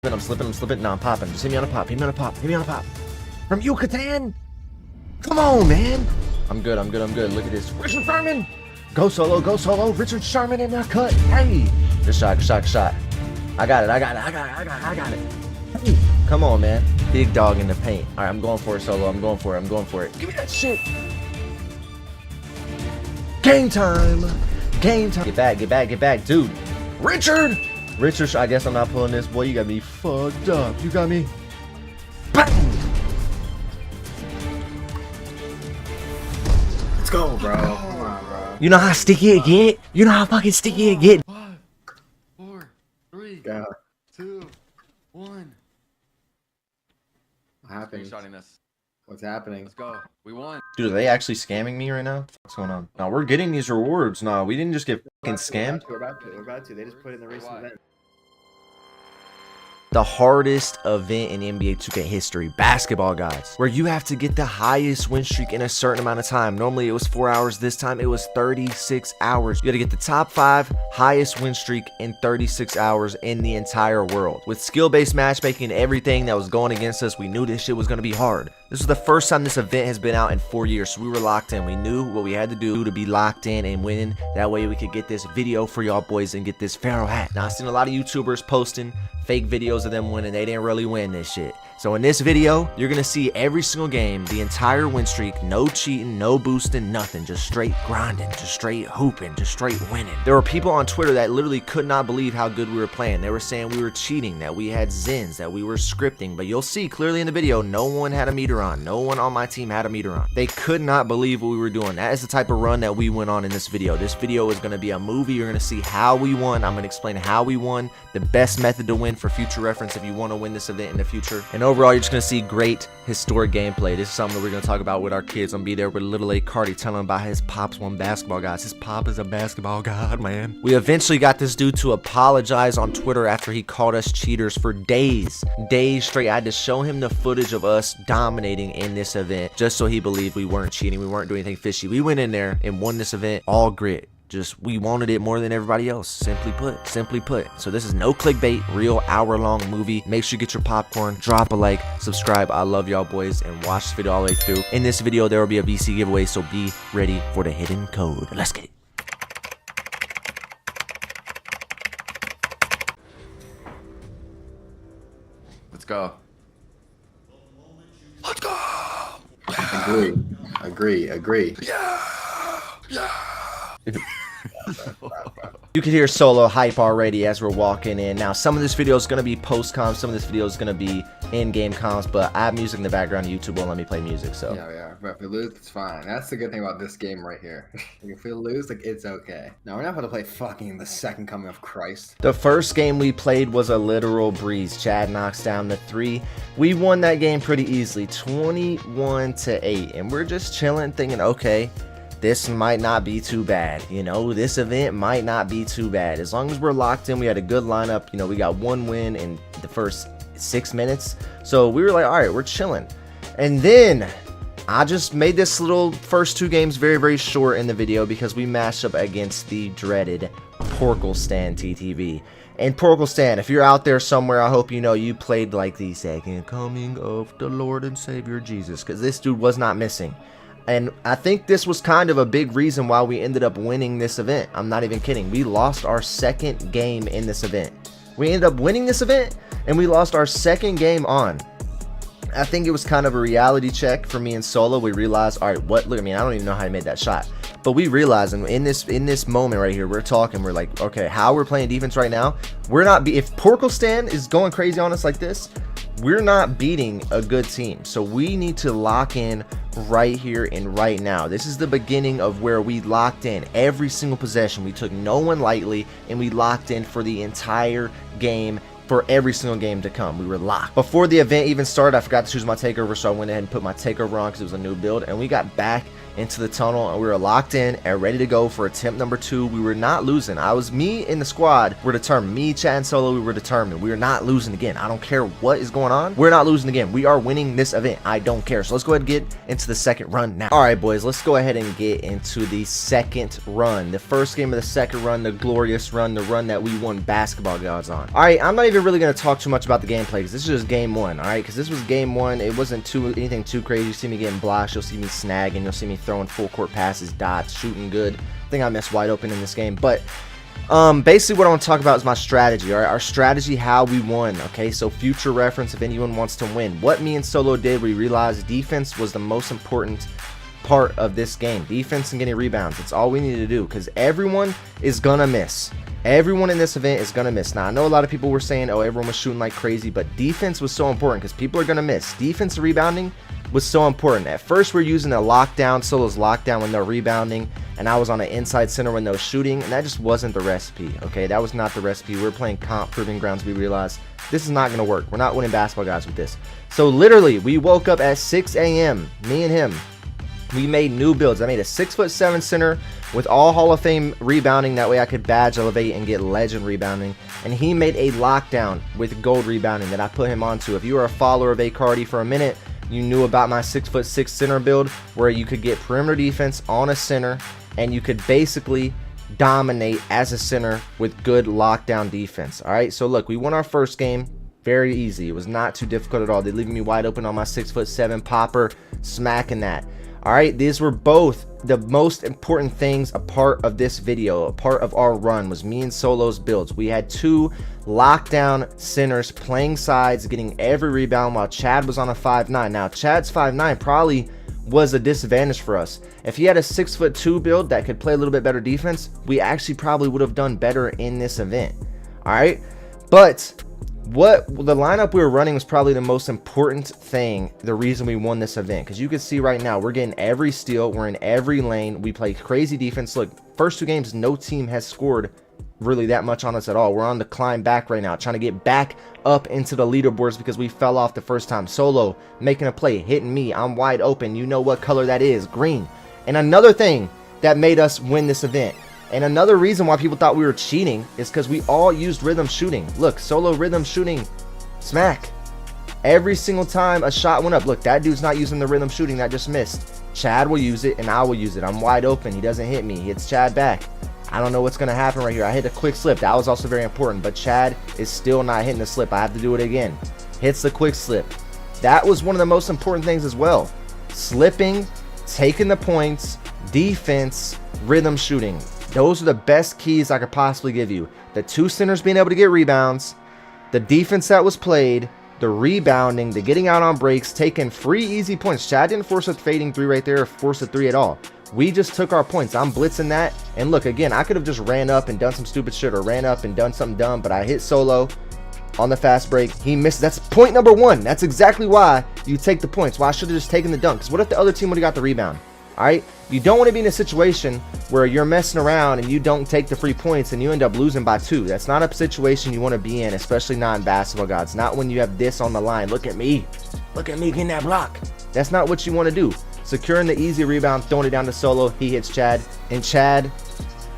I'm slipping. No, I'm popping. Just hit me on a pop. Hit me on a pop. From Yucatan? Come on, man. I'm good. Look at this. Richard Sherman. Go solo. Richard Sherman in the cut. Hey. Good shot. I got it. Hey. Come on, man. Big dog in the paint. All right, I'm going for it, solo. I'm going for it. Give me that shit. Game time. Get back, dude. Richard, I guess I'm not pulling this. Boy, you got me fucked up. You got me. Bang. Let's go, bro. Come on, bro. You know how sticky it get? You know how fucking sticky it get? 5, 4, 3, Go. 2, 1. What happened? Screenshotting this. What's happening? Let's go. We won. Dude, are they actually scamming me right now? What's going on? No, we're getting these rewards. No, we didn't just get fucking scammed. We're about to. They just put it in the recent event. The hardest event in NBA 2K history, basketball, guys, where you have to get the highest win streak in a certain amount of time. Normally it was 4 hours. This time it was 36 hours. You got to get the top 5 highest win streak in 36 hours in the entire world. With skill-based matchmaking and everything that was going against us, we knew this shit was going to be hard. This was the first time this event has been out in 4 years, so we were locked in. We knew what we had to do to be locked in and winning. That way we could get this video for y'all boys and get this Pharaoh hat. Now, I've seen a lot of YouTubers posting fake videos of them winning. They didn't really win this shit. So in this video, you're gonna see every single game, the entire win streak, no cheating, no boosting, nothing, just straight grinding, just straight hooping, just straight winning. There were people on Twitter that literally could not believe how good we were playing. They were saying we were cheating, that we had zins, that we were scripting, but you'll see clearly in the video, no one had a meter on. No one on my team had a meter on. They could not believe what we were doing. That is the type of run that we went on in this video. This video is gonna be a movie. You're gonna see how we won. I'm gonna explain how we won, the best method to win for future reference if you wanna win this event in the future. And overall, you're just gonna see great historic gameplay. This is something that we're gonna talk about with our kids. I'm gonna be there with little AyCartii telling him about his pop's one basketball, guys. His pop is a basketball god, man. We eventually got this dude to apologize on Twitter after he called us cheaters for days straight. I had to show him the footage of us dominating in this event just so he believed we weren't cheating, we weren't doing anything fishy. We went in there and won this event all grit. Just, we wanted it more than everybody else. Simply put. So this is no clickbait, real hour-long movie. Make sure you get your popcorn, drop a like, subscribe. I love y'all boys, and watch this video all the way through. In this video, there will be a VC giveaway, so be ready for the hidden code. Let's get it. Let's go. Let's go. Agree. Yeah. You can hear solo hype already as we're walking in. Now, some of this video is going to be post-com, some of this video is going to be in-game comms, but I have music in the background. YouTube won't let me play music, so. Yeah, but if we lose, it's fine. That's the good thing about this game right here. If we lose, like, it's okay. No, we're not going to play fucking the second coming of Christ. The first game we played was a literal breeze. Chad knocks down the 3. We won that game pretty easily, 21-8, and we're just chilling thinking, okay, this might not be too bad. You know, this event might not be too bad. As long as we're locked in, we had a good lineup. You know, we got 1 win in the first 6 minutes. So we were like, all right, we're chilling. And then I just made this little first 2 games very short in the video because we matched up against the dreaded Porklestan TTV. And Porklestan, if you're out there somewhere, I hope you know you played like the second coming of the Lord and Savior Jesus, because this dude was not missing. And I think this was kind of a big reason why we ended up winning this event. I'm not even kidding. We lost our second game in this event. We ended up winning this event, and we lost our second game on. I think it was kind of a reality check for me and Solo. We realized, all right, look, I mean, I don't even know how he made that shot. But we realized, and in this moment right here, we're talking, we're like, okay, how we're playing defense right now, we're not, if Porklestan is going crazy on us like this, we're not beating a good team. So we need to lock in right here and right now. This is the beginning of where we locked in every single possession. We took no one lightly, and we locked in for the entire game. For every single game to come, we were locked. Before the event even started, I forgot to choose my takeover, so I went ahead and put my takeover on because it was a new build, and we got back into the tunnel, and we were locked in and ready to go for attempt number 2. We were not losing. Me in the squad were determined. Me, Chad, and Solo, we were determined. We are not losing again. I don't care what is going on. We're not losing again. We are winning this event. I don't care. So let's go ahead and get into the second run now. All right, boys, let's go ahead and get into the second run. The first game of the second run, the glorious run, the run that we won basketball gods on. All right, I'm not even really going to talk too much about the gameplay because this is just game 1. All right, because this was game 1. It wasn't anything too crazy. You see me getting blocked. You'll see me snagging. You'll see me throwing full court passes, dots, shooting good. I think I missed wide open in this game, but basically what I want to talk about is my strategy. All right, our strategy, how we won. Okay, so future reference if anyone wants to win. What me and Solo did, we realized defense was the most important part of this game. Defense and getting rebounds. It's all we need to do because everyone is gonna miss. Everyone in this event is gonna miss. Now I know a lot of people were saying, oh, everyone was shooting like crazy, but defense was so important because people are gonna miss. Defense and rebounding was so important. At first we're using a lockdown, Solo's lockdown when they're rebounding, and I was on an inside center when they were shooting, and that just wasn't the recipe. Okay, that was not the recipe. We were playing comp proving grounds. We realized this is not gonna work. We're not winning basketball guys with this. So literally we woke up at 6 a.m. me and him. We made new builds. I made a 6'7" center with all Hall of Fame rebounding. That way I could badge elevate and get legend rebounding. And he made a lockdown with gold rebounding that I put him onto. If you were a follower of AyCartii for a minute, you knew about my 6'6" center build where you could get perimeter defense on a center and you could basically dominate as a center with good lockdown defense. All right, so look, we won our first game. Very easy. It was not too difficult at all. They leaving me wide open on my 6'7" popper, smacking that. All right, these were both the most important things a part of this video. A part of our run was me and Solo's builds. We had 2 lockdown centers playing sides, getting every rebound while Chad was on a 5'9". Now Chad's 5'9" probably was a disadvantage for us. If he had a 6'2" build that could play a little bit better defense, we actually probably would have done better in this event. All right, but what the lineup we were running was probably the most important thing, the reason we won this event, because you can see right now we're getting every steal, we're in every lane, we play crazy defense. Look, first 2 games no team has scored really that much on us at all. We're on the climb back right now, trying to get back up into the leaderboards because we fell off the first time. Solo making a play, hitting me, I'm wide open, you know what color that is, green. And another thing that made us win this event, and another reason why people thought we were cheating, is because we all used rhythm shooting. Look, Solo rhythm shooting, smack. Every single time a shot went up. Look, that dude's not using the rhythm shooting, that just missed. Chad will use it and I will use it. I'm wide open, he doesn't hit me, he hits Chad back. I don't know what's going to happen right here. I hit a quick slip, that was also very important, but Chad is still not hitting the slip. I have to do it again. Hits the quick slip. That was one of the most important things as well. Slipping, taking the points, defense, rhythm shooting. Those are the best keys I could possibly give you. The 2 centers being able to get rebounds, the defense that was played, the rebounding, the getting out on breaks, taking free easy points. Chad didn't force a fading 3 right there or force a 3 at all. We just took our points. I'm blitzing that. And look, again, I could have just ran up and done some stupid shit or ran up and done something dumb, but I hit Solo on the fast break. He missed. That's point number 1. That's exactly why you take the points. Why I should have just taken the dunk. Because what if the other team would have got the rebound? All right, you don't want to be in a situation where you're messing around and you don't take the free points and you end up losing by 2. That's not a situation you want to be in, especially not in basketball gods. Not when you have this on the line. Look at me getting that block. That's not what you want to do. Securing the easy rebound, throwing it down to Solo, he hits Chad, and Chad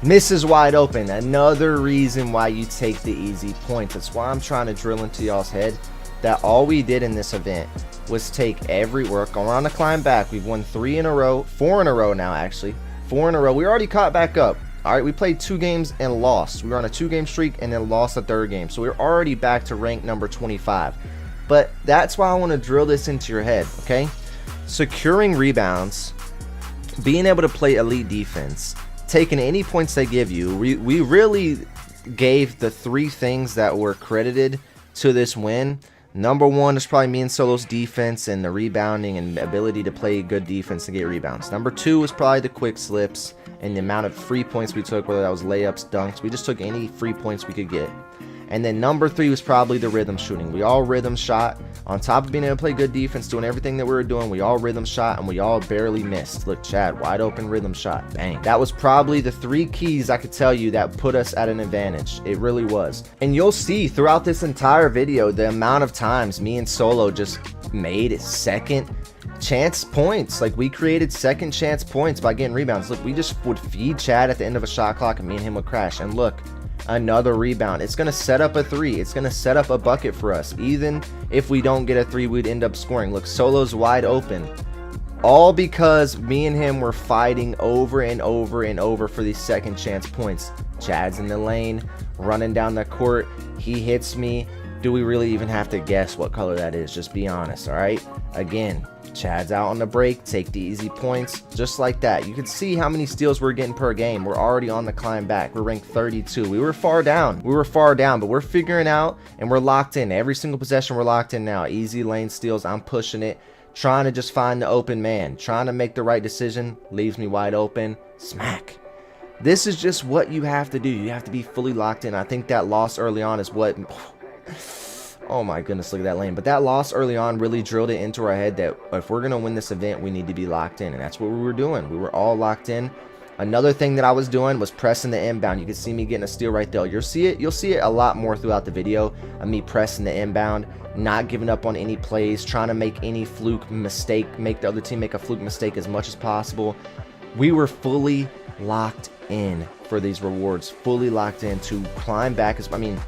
misses wide open. Another reason why you take the easy points. That's why I'm trying to drill into y'all's head that all we did in this event was take every work. We're on the climb back. We've won 3 in a row, 4 in a row now actually. 4 in a row. We already caught back up. All right, we played 2 games and lost. We were on a 2-game streak and then lost the 3rd game. So we're already back to rank number 25. But that's why I want to drill this into your head, okay? Securing rebounds, being able to play elite defense, taking any points they give you. We really gave the 3 things that were credited to this win. Number 1 is probably me and Solo's defense and the rebounding and ability to play good defense and get rebounds. Number 2 is probably the quick slips and the amount of free points we took, whether that was layups, dunks. We just took any free points we could get. And then number 3 was probably the rhythm shooting. We all rhythm shot. On top of being able to play good defense, doing everything that we were doing, we all rhythm shot and we all barely missed. Look, Chad, wide open rhythm shot. Bang. That was probably the 3 keys I could tell you that put us at an advantage. It really was. And you'll see throughout this entire video the amount of times me and Solo just made 2nd chance points. Like, we created second chance points by getting rebounds. Look, we just would feed Chad at the end of a shot clock and me and him would crash. And look, another rebound. It's going to set up a 3. It's going to set up a bucket for us. Even if we don't get a 3, we'd end up scoring. Look, Solo's wide open. All because me and him were fighting over and over and over for these second chance points. Chad's in the lane, running down the court. He hits me. Do we really even have to guess what color that is? Just be honest, all right? Again, Chad's out on the break, take the easy points, just like that. You can see how many steals we're getting per game. We're already on the climb back. We're ranked 32. We were far down, but we're figuring out and we're locked in. Every single possession we're locked in now. Easy lane steals, I'm pushing it, trying to just find the open man, trying to make the right decision, leaves me wide open, smack. This is just what you have to do. You have to be fully locked in. I think that loss early on is what... Oh my goodness, look at that lane. But that loss early on really drilled it into our head that if we're going to win this event, we need to be locked in. And that's what we were doing. We were all locked in. Another thing that I was doing was pressing the inbound. You can see me getting a steal right there. You'll see it a lot more throughout the video of me pressing the inbound, not giving up on any plays, trying to make any fluke mistake, make the other team make a fluke mistake as much as possible. We were fully locked in for these rewards, fully locked in to climb back. I mean,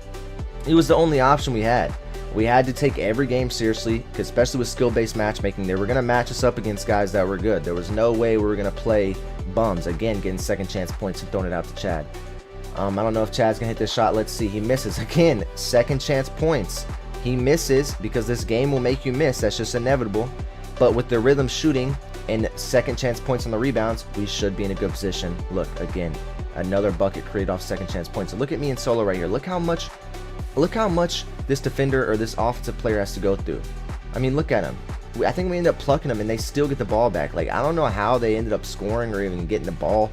it was the only option we had. We had to take every game seriously, especially with skill-based matchmaking. They were going to match us up against guys that were good. There was no way we were going to play bums. Again, getting second chance points and throwing it out to Chad. I don't know if Chad's going to hit this shot. Let's see. He misses. Again, second chance points. He misses because this game will make you miss. That's just inevitable. But with the rhythm shooting and second chance points on the rebounds, we should be in a good position. Look, again, another bucket created off second chance points. So look at me in solo right here. Look how much this defender or this offensive player has to go through. I mean, look at him. I think we ended up plucking them and they still get the ball back. Like, I don't know how they ended up scoring or even getting the ball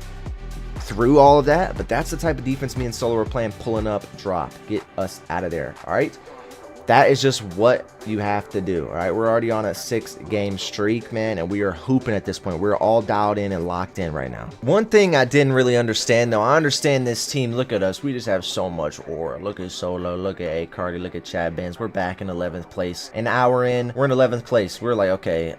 through all of that, but that's the type of defense me and Solo were playing, pulling up, drop, get us out of there. All right, that is just what you have to do. All right, we're already on a 6-game streak, man, and we are hooping at this point. We're all dialed in and locked in right now. One thing I didn't really understand, though, I understand this team. Look at us, we just have so much aura. Look at Solo, look at AyCartii, look at Chad Benz. We're back in 11th place. An hour in, we're in 11th place. We're like, okay,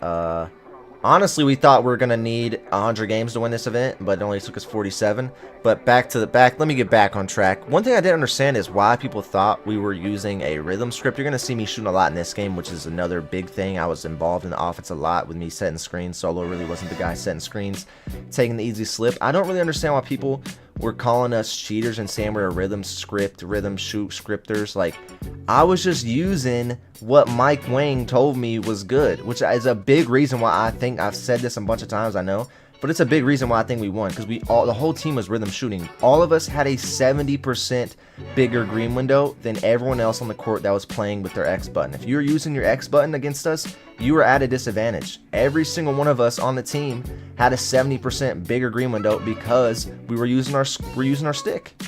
honestly, we thought we were going to need 100 games to win this event, but it only took us 47. But let me get back on track. One thing I didn't understand is why people thought we were using a rhythm script. You're going to see me shooting a lot in this game, which is another big thing. I was involved in the offense a lot with me setting screens. Solo really wasn't the guy setting screens, taking the easy slip. I don't really understand why people were calling us cheaters and saying we're a rhythm shoot scripters. Like, I was just using what Mike Wang told me was good, which is a big reason why I think I've said this a bunch of times, I know, but it's a big reason why I think we won, because the whole team was rhythm shooting. All of us had a 70% bigger green window than everyone else on the court that was playing with their X button. If you were using your X button against us, you were at a disadvantage. Every single one of us on the team had a 70% bigger green window because we were using our stick.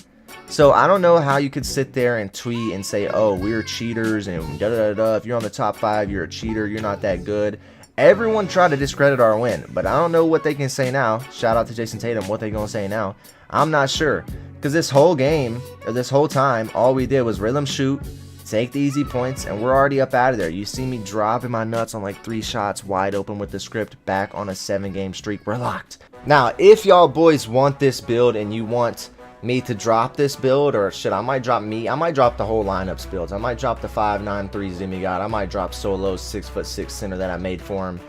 So I don't know how you could sit there and tweet and say, oh, we're cheaters and da da da da. If you're on the top 5, you're a cheater. You're not that good. Everyone tried to discredit our win, but I don't know what they can say now. Shout out to Jason Tatum. What they gonna say now? I'm not sure, because this whole game, or this whole time, all we did was rhythm shoot, take the easy points, and we're already up out of there. You see me dropping my nuts on like 3 shots wide open with the script, back on a 7-game streak. We're locked. Now, if y'all boys want this build and you want me to drop this build, or shit, I might drop the whole lineups builds. I might drop the 5'9" 3 demigod. I might drop Solo's 6'6" center that I made for him,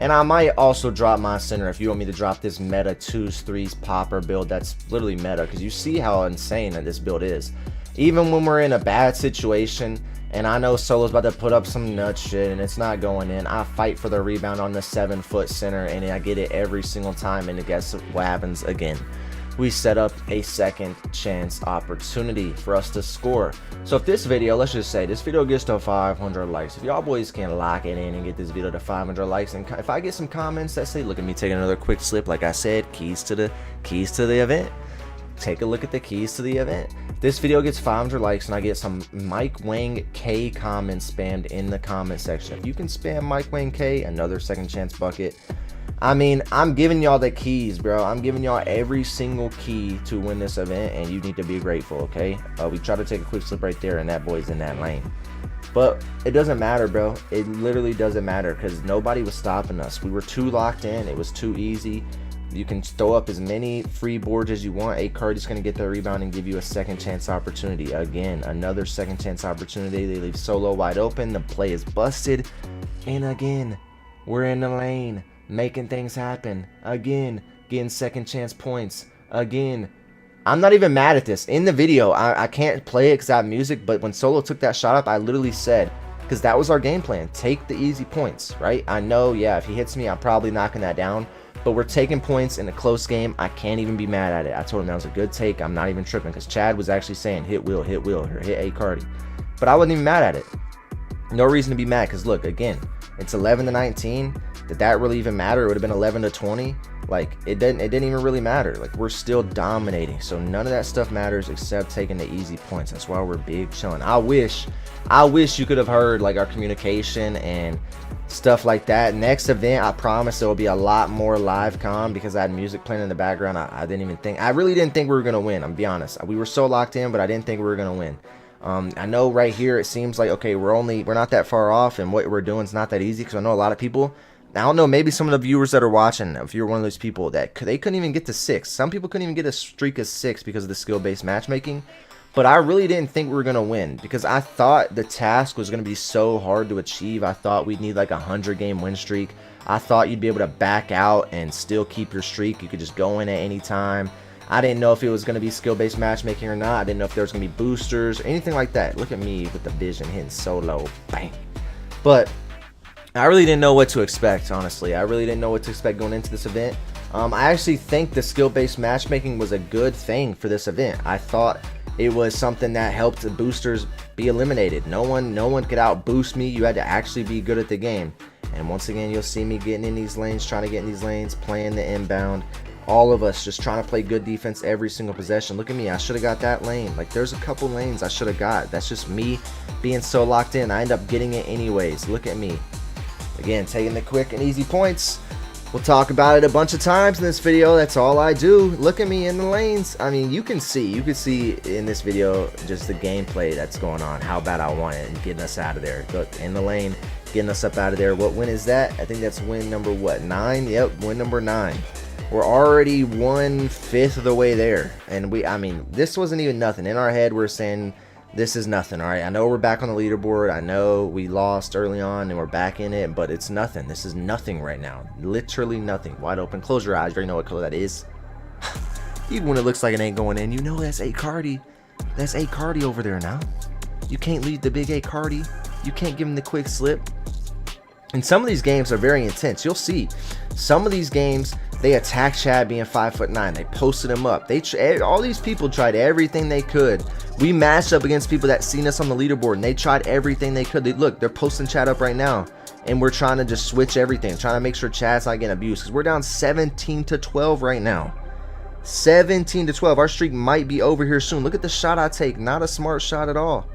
and I might also drop my center if you want me to drop this meta 2s 3s popper build. That's literally meta, because you see how insane that this build is. Even when we're in a bad situation and I know Solo's about to put up some nut shit and it's not going in, I fight for the rebound on the 7-foot center and I get it every single time, and guess what happens again? We set up a second chance opportunity for us to score. So if this video, let's just say this video gets to 500 likes, if y'all boys can lock it in and get this video to 500 likes, and if I get some comments that say, look at me taking another quick slip, like I said, keys to the event, take a look at the keys to the event. This video gets 500 likes and I get some Mike Wang K comments spammed in the comment section. If you can spam Mike Wang K, another second chance bucket. I mean, I'm giving y'all the keys, bro. I'm giving y'all every single key to win this event, and you need to be grateful, okay? We try to take a quick slip right there, and that boy's in that lane. But it doesn't matter, bro. It literally doesn't matter because nobody was stopping us. We were too locked in. It was too easy. You can throw up as many free boards as you want. AyCartii's going to get the rebound and give you a second chance opportunity. Again, another second chance opportunity. They leave solo wide open. The play is busted. And again, we're in the lane, making things happen. Again, getting second chance points. Again, I'm not even mad at this. In the video, I can't play it because I have music, but when Solo took that shot up, I literally said, because that was our game plan, take the easy points, right? I know, yeah, if he hits me, I'm probably knocking that down. But we're taking points in a close game. I can't even be mad at it. I told him that was a good take. I'm not even tripping because Chad was actually saying hit Will, or hit AyCartii. But I wasn't even mad at it. No reason to be mad because look, again, it's 11-19. Did that really even matter? It would have been 11-20. Like it didn't even really matter. Like we're still dominating. So none of that stuff matters except taking the easy points. That's why we're big chilling. I wish you could have heard like our communication and stuff like that. Next event, I promise there will be a lot more live com because I had music playing in the background. I really didn't think we were gonna win. I'm be honest. We were so locked in, but I didn't think we were gonna win. I know right here it seems like okay, we're not that far off, and what we're doing is not that easy because I know a lot of people. I don't know, maybe some of the viewers that are watching, if you're one of those people that they couldn't even get to 6. Some people couldn't even get a streak of 6 because of the skill-based matchmaking. But I really didn't think we were going to win because I thought the task was going to be so hard to achieve. I thought we'd need like a 100-game win streak. I thought you'd be able to back out and still keep your streak. You could just go in at any time. I didn't know if it was going to be skill-based matchmaking or not. I didn't know if there was going to be boosters or anything like that. Look at me with the vision hitting solo. Bang. But I really didn't know what to expect, honestly. I really didn't know what to expect going into this event. I actually think the skill-based matchmaking was a good thing for this event. I thought it was something that helped the boosters be eliminated. No one could out boost me. You had to actually be good at the game. And once again, you'll see me getting in these lanes, trying to get in these lanes, playing the inbound. All of us just trying to play good defense every single possession. Look at me. I should have got that lane. Like, there's a couple lanes I should have got. That's just me being so locked in. I end up getting it anyways. Look at me. Again, taking the quick and easy points. We'll talk about it a bunch of times in this video. That's all I do. Look at me in the lanes. I mean, you can see in this video just the gameplay that's going on, how bad I want it and getting us out of there. Look, in the lane, getting us up out of there. What win is that? I think that's win number what, 9? Yep, win number 9. We're already 1/5 of the way there. And I mean, this wasn't even nothing. In our head, we're saying this is nothing. All right, I know we're back on the leaderboard. I know we lost early on and we're back in it, but it's nothing. This is nothing right now. Literally nothing. Wide open. Close your eyes. You already know what color that is. Even when it looks like it ain't going in, you know that's AyCartii. That's AyCartii over there now. You can't lead the big AyCartii. You can't give him the quick slip. And some of these games are very intense. You'll see some of these games, they attack Chad being 5'9". They posted him up. All these people tried everything they could. We matched up against people that seen us on the leaderboard, and they tried everything they could. Look, they're posting Chad up right now, and we're trying to just switch everything, trying to make sure Chad's not getting abused because we're down 17-12 right now. 17-12. Our streak might be over here soon. Look at the shot I take. Not a smart shot at all.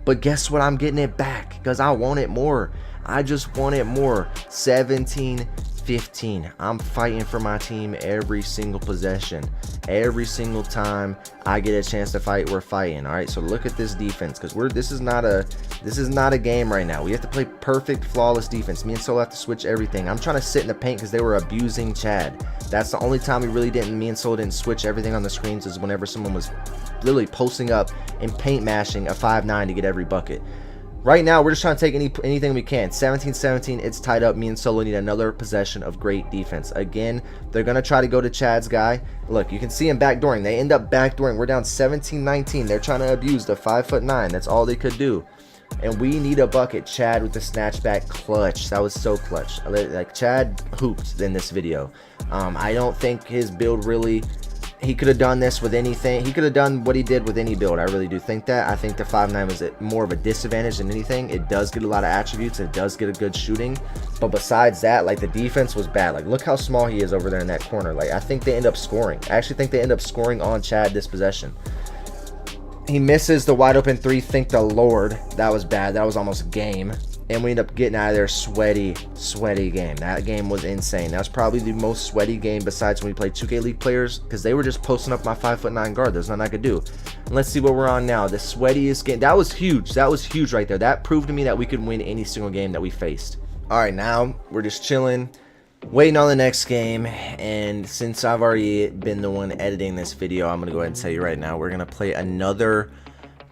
But guess what? I'm getting it back because I want it more. I just want it more. 17-15. I'm fighting for my team every single possession. Every single time I get a chance to fight, we're fighting. All right, so look at this defense because this is not a game right now. We have to play perfect, flawless defense. Me and Solo have to switch everything. I'm trying to sit in the paint because they were abusing Chad. That's the only time me and Solo didn't switch everything on the screens is whenever someone was literally posting up and paint mashing a 5'9" to get every bucket. Right now, we're just trying to take anything we can. 17-17, it's tied up. Me and Solo need another possession of great defense. Again, they're going to try to go to Chad's guy. Look, you can see him backdooring. They end up backdooring. We're down 17-19. They're trying to abuse the 5'9". That's all they could do. And we need a bucket. Chad with the snatchback clutch. That was so clutch. Like, Chad hooped in this video. I don't think his build really... He could have done this with anything. He could have done what he did with any build. I really do think that. I think the 5'9" was more of a disadvantage than anything. It does get a lot of attributes. It does get a good shooting. But besides that, like, the defense was bad. Like, look how small he is over there in that corner. Like, I think they end up scoring. I actually think they end up scoring on Chad this possession. He misses the wide open three. Thank the Lord. That was bad. That was almost game. And we end up getting out of there. Sweaty game. That game was insane. That was probably the most sweaty game besides when we played 2K League players, because they were just posting up my 5'9" guard. There's nothing I could do. And let's see what we're on now. The sweatiest game. That was huge. That was huge right there. That proved to me that we could win any single game that we faced. All right, now we're just chilling, waiting on the next game. And since I've already been the one editing this video, I'm gonna go ahead and tell you right now, we're gonna play another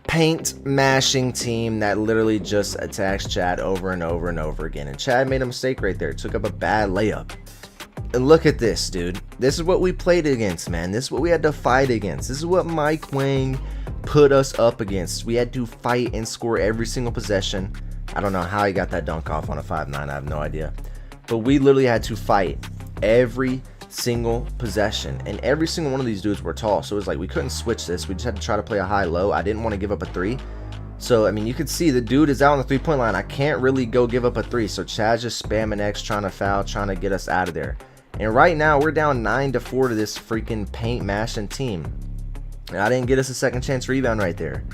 paint mashing team that literally just attacks Chad over and over and over again. And Chad made a mistake right there. Took up a bad layup. And look at this, dude. This is what we played against, man. This is what we had to fight against. This is what mygm put us up against. We had to fight and score every single possession. I don't know how he got that dunk off on a 5'9". I have no idea. But we literally had to fight every single possession, and every single one of these dudes were tall, so it was like we couldn't switch this. We just had to try to play a high-low. I didn't want to give up a three, so I mean, you could see the dude is out on the three-point line. I can't really go give up a three, so Chad's just spamming X, trying to foul, trying to get us out of there. And right now we're down 9-4 to this freaking paint mashing team, and I didn't get us a second chance rebound right there.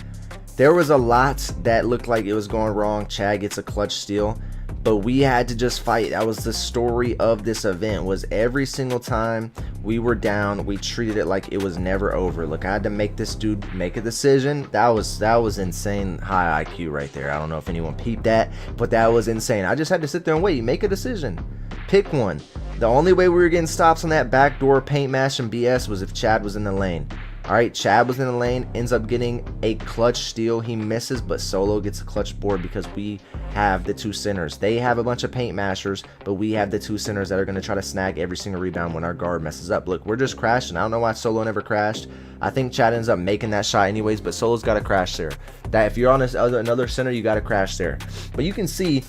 There was a lot that looked like it was going wrong. Chad gets a clutch steal, but we had to just fight. That was the story of this event, was every single time we were down, we treated it like it was never over. Look, I had to make this dude make a decision. That was insane high IQ right there. I don't know if anyone peeped that, but that was insane. I just had to sit there and wait, make a decision, pick one. The only way we were getting stops on that backdoor paint mash and BS was if Chad was in the lane. All right, Chad was in the lane, ends up getting a clutch steal. He misses, but Solo gets a clutch board because we have the two centers. They have a bunch of paint mashers, but we have the two centers that are going to try to snag every single rebound when our guard messes up. Look, we're just crashing. I don't know why Solo never crashed. I think Chad ends up making that shot anyways, but Solo's got to crash there. That if you're on another center, you got to crash there. But you can see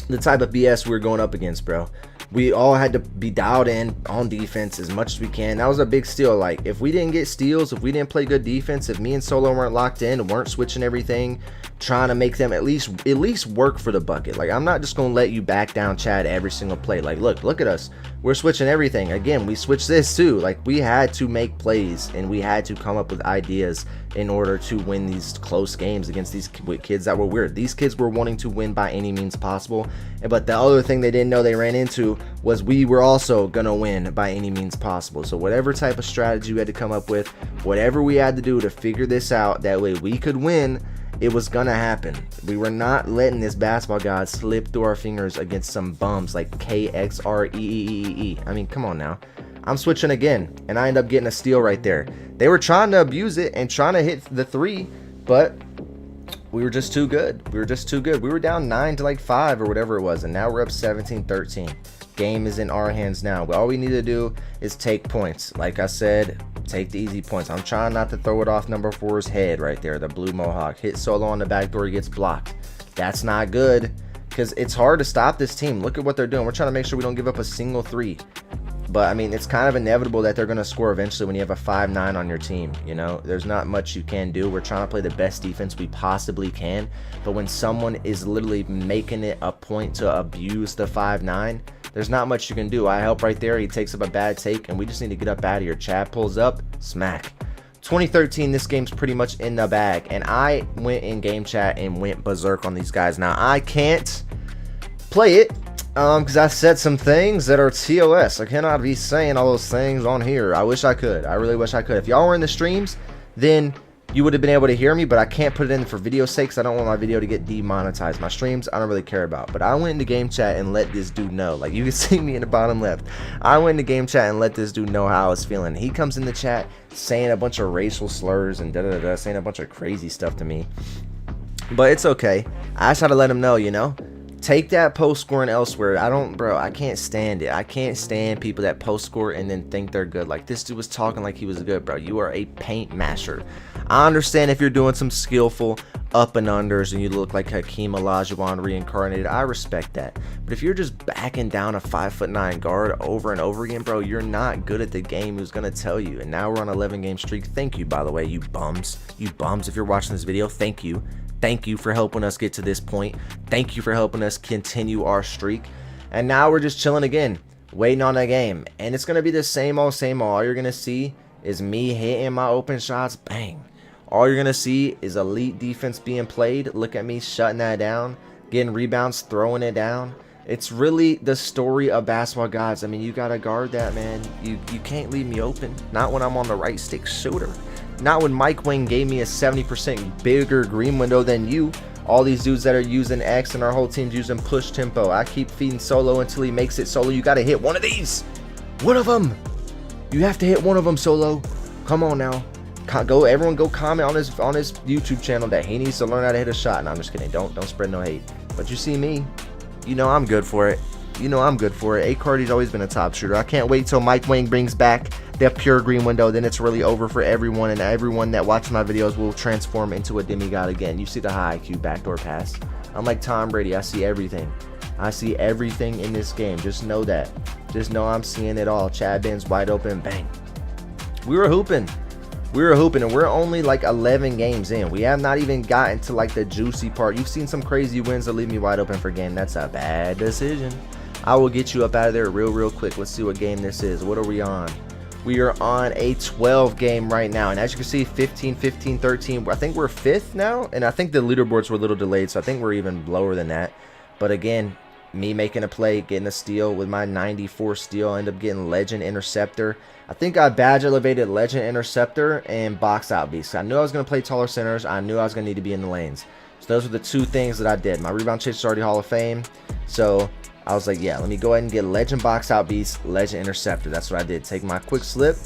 the type of BS we're going up against, bro. We all had to be dialed in on defense as much as we can. That was a big steal. Like, if we didn't get steals, if we didn't play good defense, if me and Solo weren't locked in, weren't switching everything, trying to make them at least work for the bucket. Like, I'm not just gonna let you back down Chad every single play. Like, look at us. We're switching everything. Again, we switched this too. Like, we had to make plays and we had to come up with ideas in order to win these close games against these kids that were weird. These kids were wanting to win by any means possible, but the other thing they didn't know they ran into was we were also gonna win by any means possible. So whatever type of strategy we had to come up with, whatever we had to do to figure this out, that way we could win, it was gonna happen. We were not letting this basketball god slip through our fingers against some bums like KXREEEE. I mean, come on now. I'm switching again, and I end up getting a steal right there. They were trying to abuse it and trying to hit the three, but we were just too good. We were down 9 to like 5 or whatever it was, and now we're up 17-13. Game is in our hands now. But all we need to do is take points. Like I said, take the easy points. I'm trying not to throw it off number 4's head right there, the blue mohawk. Hit Solo on the back door, he gets blocked. That's not good, because it's hard to stop this team. Look at what they're doing. We're trying to make sure we don't give up a single three. But I mean, it's kind of inevitable that they're going to score eventually when you have a 5'9" on your team. You know, there's not much you can do. We're trying to play the best defense we possibly can. But when someone is literally making it a point to abuse the 5'9", there's not much you can do. I help right there. He takes up a bad take, and we just need to get up out of here. Chad pulls up, smack. 2013, this game's pretty much in the bag. And I went in game chat and went berserk on these guys. Now, I can't play it, because I said some things that are TOS. I cannot be saying all those things on here. I wish I could. I really wish I could. If y'all were in the streams, then you would have been able to hear me, but I can't put it in for video sakes. I don't want my video to get demonetized. My streams, I don't really care about. But I went into game chat and let this dude know. Like, you can see me in the bottom left. I went into game chat and let this dude know how I was feeling. He comes in the chat saying a bunch of racial slurs and da-da-da-da, saying a bunch of crazy stuff to me. But it's okay. I just had to let him know, you know. Take that post scoring elsewhere. I can't stand it. I can't stand people that post score and then think they're good. Like, this dude was talking like he was good, bro. You are a paint masher. I understand if you're doing some skillful up and unders and you look like Hakeem Olajuwon reincarnated. I respect that. But if you're just backing down a 5'9" guard over and over again, bro, you're not good at the game. Who's gonna tell you? And now we're on an 11-game streak. Thank you, by the way, you bums. You bums. If you're watching this video, thank you. Thank you for helping us get to this point. Thank you for helping us continue our streak. And now we're just chilling again, waiting on a game. And it's going to be the same old, same old. All you're going to see is me hitting my open shots. Bang. All you're going to see is elite defense being played. Look at me shutting that down, getting rebounds, throwing it down. It's really the story of basketball gods. I mean, you got to guard that, man. You can't leave me open. Not when I'm on the right stick shooter. Not when mygm gave me a 70% bigger green window than you. All these dudes that are using X and our whole team's using push tempo. I keep feeding Solo until he makes it. Solo, you got to hit one of these. One of them. You have to hit one of them, Solo. Come on now. Everyone go comment on his YouTube channel that he needs to learn how to hit a shot. No, I'm just kidding. Don't spread no hate. But you see me, you know I'm good for it. You know I'm good for it. AyCartii's always been a top shooter. I can't wait till mygm brings back that pure green window. Then it's really over for everyone, and everyone that watches my videos will transform into a demigod again. You see the high IQ backdoor pass. I'm like Tom Brady. I see everything. I see everything in this game. Just know that. Just know I'm seeing it all. Chad Ben's wide open. Bang. We were hooping. And we're only like 11 games in. We have not even gotten to like the juicy part. You've seen some crazy wins that leave me wide open for game. That's a bad decision. I will get you up out of there real quick. Let's see what game this is. What are we on? We are on a 12 game right now. And as you can see, 15, 15, 13. I think we're 5th now. And I think the leaderboards were a little delayed. So I think we're even lower than that. But again, me making a play, getting a steal with my 94 steal. I end up getting legend interceptor. I think I badge elevated legend interceptor and box out beast. I knew I was going to play taller centers. I knew I was going to need to be in the lanes. So those were the two things that I did. My rebound chase is already Hall of Fame. So I was like, yeah, let me go ahead and get legend box out beast, legend interceptor. That's what I did. Take my quick slip.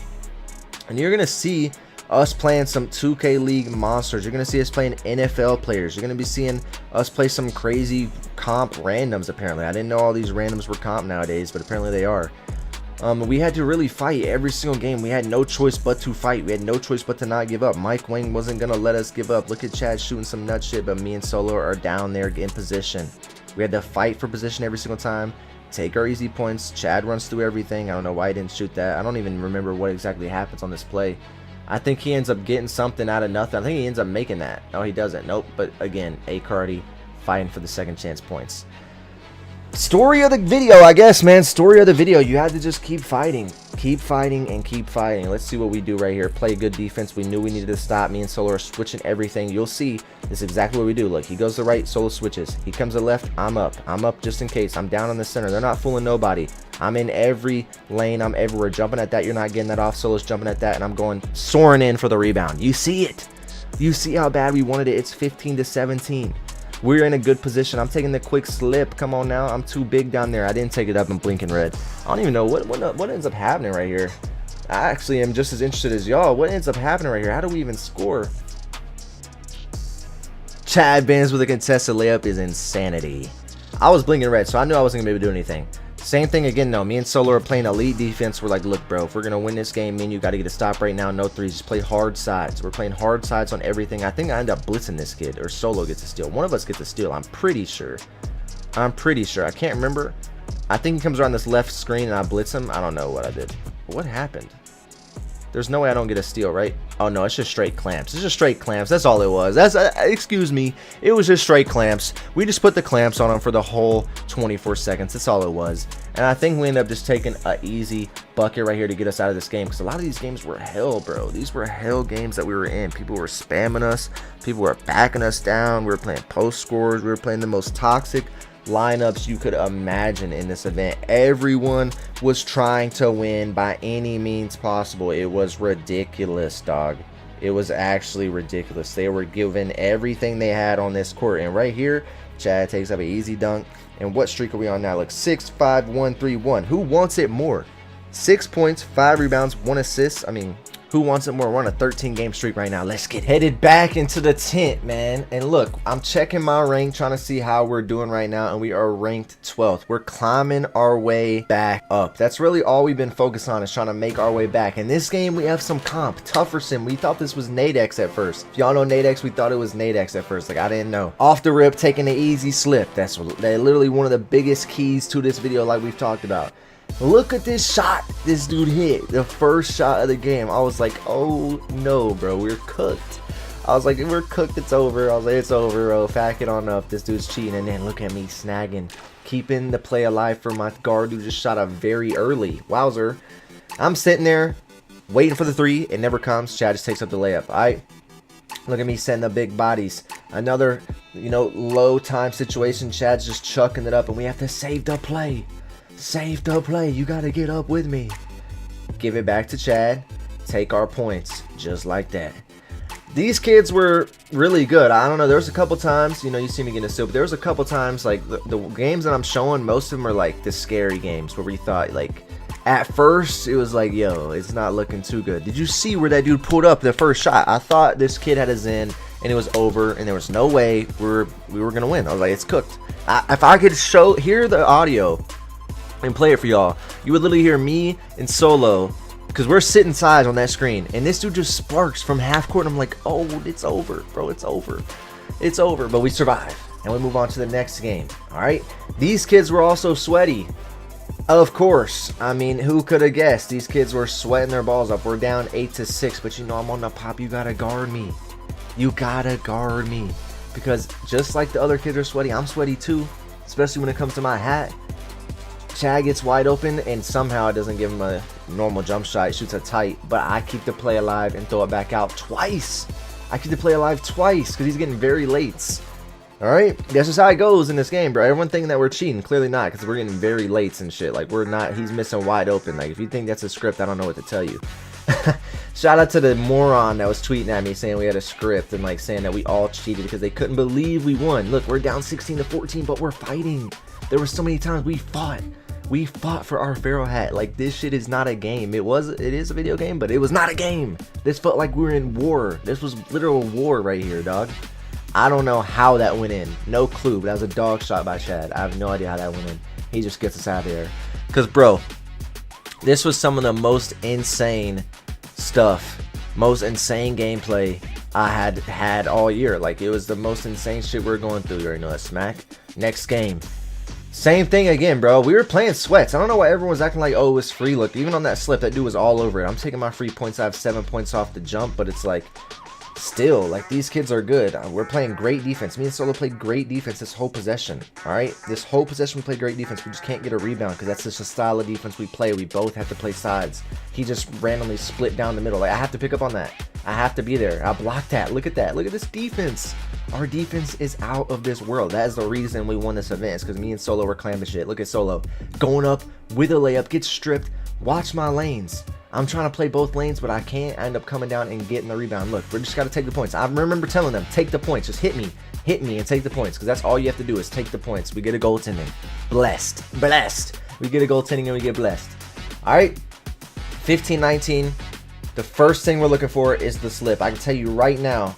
And you're going to see us playing some 2K League monsters. You're going to see us playing NFL players. You're going to be seeing us play some crazy comp randoms, apparently. I didn't know all these randoms were comp nowadays, but apparently they are. We had to really fight every single game. We had no choice but to fight. We had no choice but to not give up. mygm wasn't going to let us give up. Look at Chad shooting some nut shit, but me and Solo are down there in position. We had to fight for position every single time. Take our easy points. Chad runs through everything. I don't know why he didn't shoot that. I don't even remember what exactly happens on this play. I think he ends up getting something out of nothing. I think he ends up making that. No, he doesn't. Nope. But again, AyCartii fighting for the second chance points. Story of the video, I guess, man. Story of the video. You had to just keep fighting. Keep fighting and keep fighting. Let's see what we do right here. Play good defense. We knew we needed to stop. Me and Solo are switching everything. You'll see this is exactly what we do. Look, he goes to the right, Solo switches. He comes to the left, I'm up. I'm up just in case. I'm down on the center. They're not fooling nobody. I'm in every lane. I'm everywhere. Jumping at that. You're not getting that off. Solo's jumping at that, and I'm going soaring in for the rebound. You see it. You see how bad we wanted it. It's 15-17. We're in a good position. I'm taking the quick slip. Come on now. I'm too big down there. I didn't take it up and blinking red. I don't even know what ends up happening right here. I actually am just as interested as y'all. What ends up happening right here? How do we even score? Chad Benz with a contested layup is insanity. I was blinking red, so I knew I wasn't going to be able to do anything. Same thing again, though. Me and Solo are playing elite defense. We're like, look, bro, if we're going to win this game, me and you got to get a stop right now. No threes. Just play hard sides. We're playing hard sides on everything. I think I end up blitzing this kid, or Solo gets a steal. One of us gets a steal. I'm pretty sure. I can't remember. I think he comes around this left screen and I blitz him. I don't know what I did. What happened? There's no way I don't get a steal, right? Oh, no, it's just straight clamps. It's just straight clamps. That's all it was. That's excuse me. It was just straight clamps. We just put the clamps on him for the whole 24 seconds. That's all it was. And I think we ended up just taking an easy bucket right here to get us out of this game, because a lot of these games were hell, bro. These were hell games that we were in. People were spamming us. People were backing us down. We were playing post scores. We were playing the most toxic lineups you could imagine in this event. Everyone was trying to win by any means possible. It was ridiculous, dog. It was actually ridiculous. They were giving everything they had on this court. And right here, Chad takes up an easy dunk. And what streak are we on now? Look, 6, 5, 1, 3, 1. Who wants it more? 6 points, 5 rebounds, 1 assist. I mean, who wants it more? We're on a 13-game streak right now. Let's get headed back into the tent, man. And look, I'm checking my rank, trying to see how we're doing right now, and we are ranked 12th. We're climbing our way back up. That's really all we've been focused on, is trying to make our way back. In this game, we have some comp. Tougherson. We thought this was Nadex at first. If y'all know Nadex, we thought it was Nadex at first. Like, I didn't know. Off the rip, taking the easy slip. That's literally one of the biggest keys to this video, like we've talked about. Look at this shot this dude hit. The first shot of the game. I was like, oh no, bro, we're cooked. I was like, we're cooked, it's over. I was like, it's over, bro. Fack it on up. This dude's cheating. And then look at me snagging, keeping the play alive for my guard who just shot a very early. Wowzer. I'm sitting there waiting for the three. It never comes. Chad just takes up the layup. Look at me setting the big bodies. Another, you know, low time situation. Chad's just chucking it up, and we have to save the play. Save the play. You got to get up with me. Give it back to Chad. Take our points. Just like that. These kids were really good. I don't know. There was a couple times, you know, you see me getting a steal, but there was a couple times, like, the games that I'm showing, most of them are, like, the scary games where we thought, like, at first, it was like, yo, it's not looking too good. Did you see where that dude pulled up the first shot? I thought this kid had a Zen, and it was over, and there was no way we were going to win. I was like, it's cooked. If I could hear the audio and play it for y'all, you would literally hear me and Solo, because we're sitting sides on that screen, and this dude just sparks from half court, and I'm like, oh, it's over, bro, it's over. It's over, but we survive, and we move on to the next game, all right? These kids were also sweaty, of course. I mean, who could have guessed? These kids were sweating their balls up. We're down 8-6, but you know I'm on the pop. You got to guard me. You got to guard me, because just like the other kids are sweaty, I'm sweaty too, especially when it comes to my hat. Chad gets wide open, and somehow it doesn't give him a normal jump shot. He shoots a tight, but I keep the play alive and throw it back out twice. I keep the play alive twice because he's getting very late. Alright, that's just how it goes in this game, bro. Everyone thinking that we're cheating. Clearly not, because we're getting very late and shit. Like, we're not. He's missing wide open. Like, if you think that's a script, I don't know what to tell you. Shout out to the moron that was tweeting at me saying we had a script and, like, saying that we all cheated because they couldn't believe we won. Look, we're down 16-14, but we're fighting. There were so many times we fought. We fought for our Pharaoh hat. Like, this shit is not a game. It is a video game, but it was not a game. This felt like we were in war. This was literal war right here, dog. I don't know how that went in. No clue, but that was a dog shot by Chad. I have no idea how that went in. He just gets us out of there. Because, bro, this was some of the most insane stuff, most insane gameplay I had all year. Like, it was the most insane shit we're going through. You already know that, smack. Next game. Same thing again, bro. We were playing sweats. I don't know why everyone was acting like, oh, it was free. Look, even on that slip, that dude was all over it. I'm taking my free points. I have 7 points off the jump, but it's like, still, like, these kids are good. We're playing great defense. Me and Solo played great defense this whole possession. All right, this whole possession we played great defense. We just can't get a rebound because that's just the style of defense we play. We both have to play sides. He just randomly split down the middle. Like, I have to pick up on that. I have to be there. I blocked that. Look at that. Look at this defense. Our defense is out of this world. That is the reason we won this event, because me and Solo were clamming shit. Look at Solo going up with a layup, gets stripped. Watch my lanes. I'm trying to play both lanes, but I can't. I end up coming down and getting the rebound. Look, we just got to take the points. I remember telling them, take the points. Just hit me and take the points, because that's all you have to do is take the points. We get a goaltending. Blessed. We get a goaltending and we get blessed. All right, 15-19. The first thing we're looking for is the slip. I can tell you right now,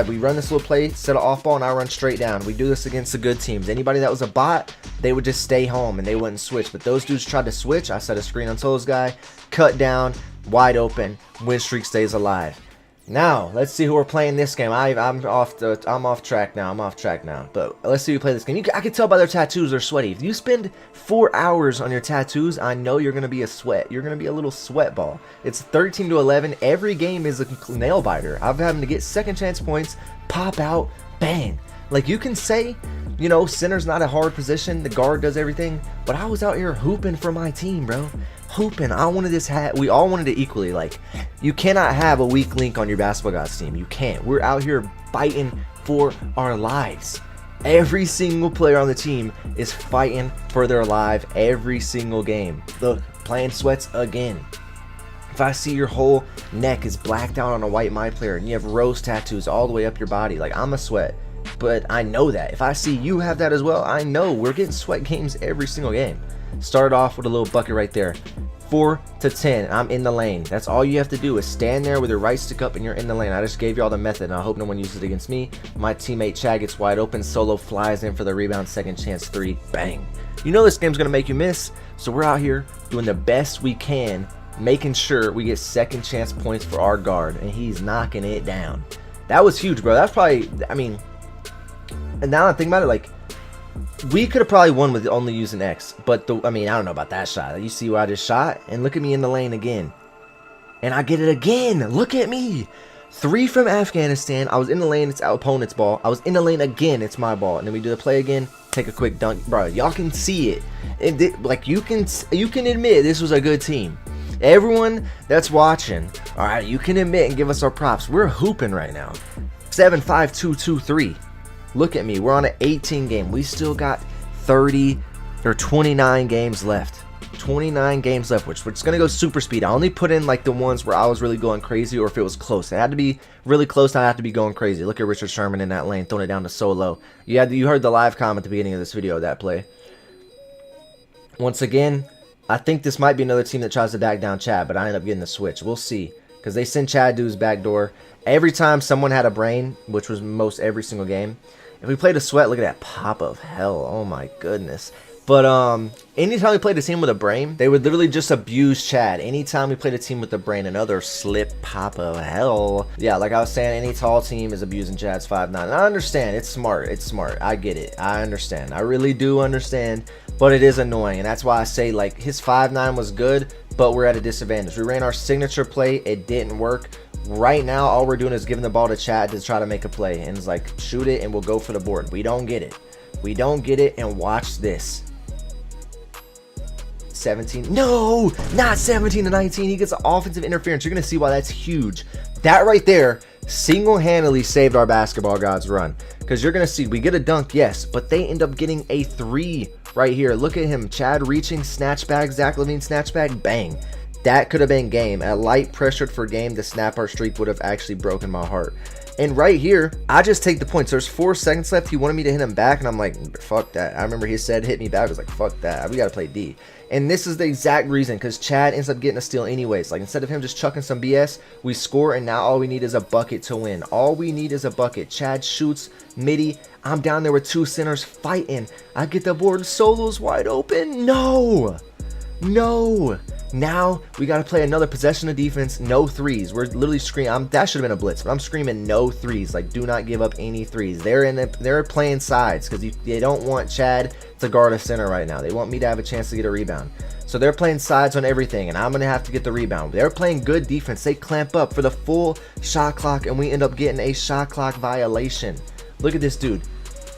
we run this little play, set an off ball, and I run straight down. We do this against the good teams. Anybody that was a bot, they would just stay home and they wouldn't switch. But those dudes tried to switch. I set a screen on Solo's guy, cut down, wide open, win streak stays alive. Now, let's see who we're playing this game. I'm off track now. But let's see who play this game. I can tell by their tattoos they're sweaty. If you spend 4 hours on your tattoos, I know you're gonna be a sweat. You're gonna be a little sweat ball. It's 13-11. Every game is a nail biter. I'm having to get second chance points, pop out, bang. Like, you can say, you know, center's not a hard position. The guard does everything. But I was out here hooping for my team, bro. Hooping. I wanted this hat. We all wanted it equally. Like, you cannot have a weak link on your Basketball Gods team. You can't. We're out here fighting for our lives. Every single player on the team is fighting for their life every single game. Look, playing sweats again. If I see your whole neck is blacked out on a white myplayer and you have rose tattoos all the way up your body, like, I'm a sweat. But I know that. If I see you have that as well, I know we're getting sweat games every single game. Started off with a little bucket right there. 4-10. I'm in the lane. That's all you have to do is stand there with your right stick up and you're in the lane. I just gave you all the method, and I hope no one uses it against me. My teammate Chad gets wide open. Solo flies in for the rebound. Second chance three. Bang. You know this game's going to make you miss, so we're out here doing the best we can, making sure we get second chance points for our guard, and he's knocking it down. That was huge, bro. That's probably, I mean, and now I think about it, like, we could have probably won with only using X, but I mean, I don't know about that shot. You see where I just shot, and look at me in the lane again, and I get it again. Look at me, 3 from Afghanistan. I was in the lane, it's our opponent's ball. I was in the lane again, it's my ball, and then we do the play again. Take a quick dunk, bro. Y'all can see it. Like, you can admit this was a good team. Everyone that's watching, all right, you can admit and give us our props. We're hooping right now. 7-5-2-2-3. Look at me. We're on an 18 game. We still got 30 or 29 games left. 29 games left, which is gonna go super speed. I only put in like the ones where I was really going crazy, or if it was close. It had to be really close. I had to be going crazy. Look at Richard Sherman in that lane, throwing it down to solo. You heard the live comment at the beginning of this video of that play. Once again, I think this might be another team that tries to back down Chad, but I end up getting the switch. We'll see, because they send Chad to his back door every time someone had a brain, which was most every single game. If we played a sweat, look at that pop of hell. Oh my goodness. But anytime we played a team with a brain, they would literally just abuse Chad. Anytime we played a team with a brain, another slip pop of hell. Yeah, like I was saying, any tall team is abusing Chad's 5'9". And I understand. It's smart. It's smart. I get it. I understand. I really do understand. But it is annoying. And that's why I say, like, his 5'9 was good, but we're at a disadvantage. We ran our signature play. It didn't work. Right now, all we're doing is giving the ball to Chad to try to make a play. And it's like, shoot it and we'll go for the board. We don't get it. We don't get it. And watch this. 17. No, not 17 to 19. He gets offensive interference. You're going to see why that's huge. That right there single-handedly saved our basketball gods run. Because you're going to see we get a dunk, yes, but they end up getting a 3 right here. Look at him. Chad reaching, snatch back, Zach LaVine snatch back, bang. That could have been game. At light pressured for game, the snap our streak would have actually broken my heart. And right here, I just take the points. There's 4 seconds left. He wanted me to hit him back, and I'm like, fuck that. I remember he said, hit me back. I was like, fuck that. We got to play D. And this is the exact reason, because Chad ends up getting a steal anyways. Like, instead of him just chucking some BS, we score, and now all we need is a bucket to win. All we need is a bucket. Chad shoots, midi. I'm down there with 2 centers fighting. I get the board. Solo's wide open. No. No. Now we got to play another possession of defense. No threes. We're literally screaming. That should have been a blitz, but I'm screaming no threes. Like, do not give up any threes. They're playing sides because they don't want Chad to guard a center right now. They want me to have a chance to get a rebound. So they're playing sides on everything, and I'm going to have to get the rebound. They're playing good defense. They clamp up for the full shot clock, and we end up getting a shot clock violation. Look at this dude.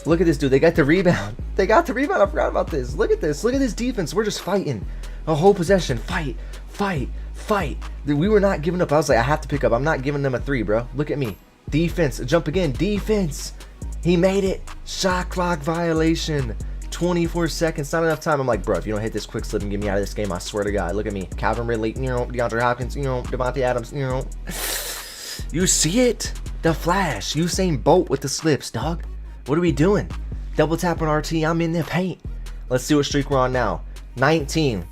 Look at this dude. They got the rebound. They got the rebound. I forgot about this. Look at this. Look at this defense. We're just fighting. A whole possession. Fight. Fight. Fight. We were not giving up. I was like, I have to pick up. I'm not giving them a 3, bro. Look at me. Defense. Jump again. Defense. He made it. Shot clock violation. 24 seconds. Not enough time. I'm like, bro, if you don't hit this quick slip and get me out of this game, I swear to God. Look at me. Calvin Ridley. DeAndre Hopkins. Devontae Adams. You see it? The flash. Usain Bolt with the slips, dog. What are we doing? Double tap on RT. I'm in the paint. Let's see what streak we're on now. 19.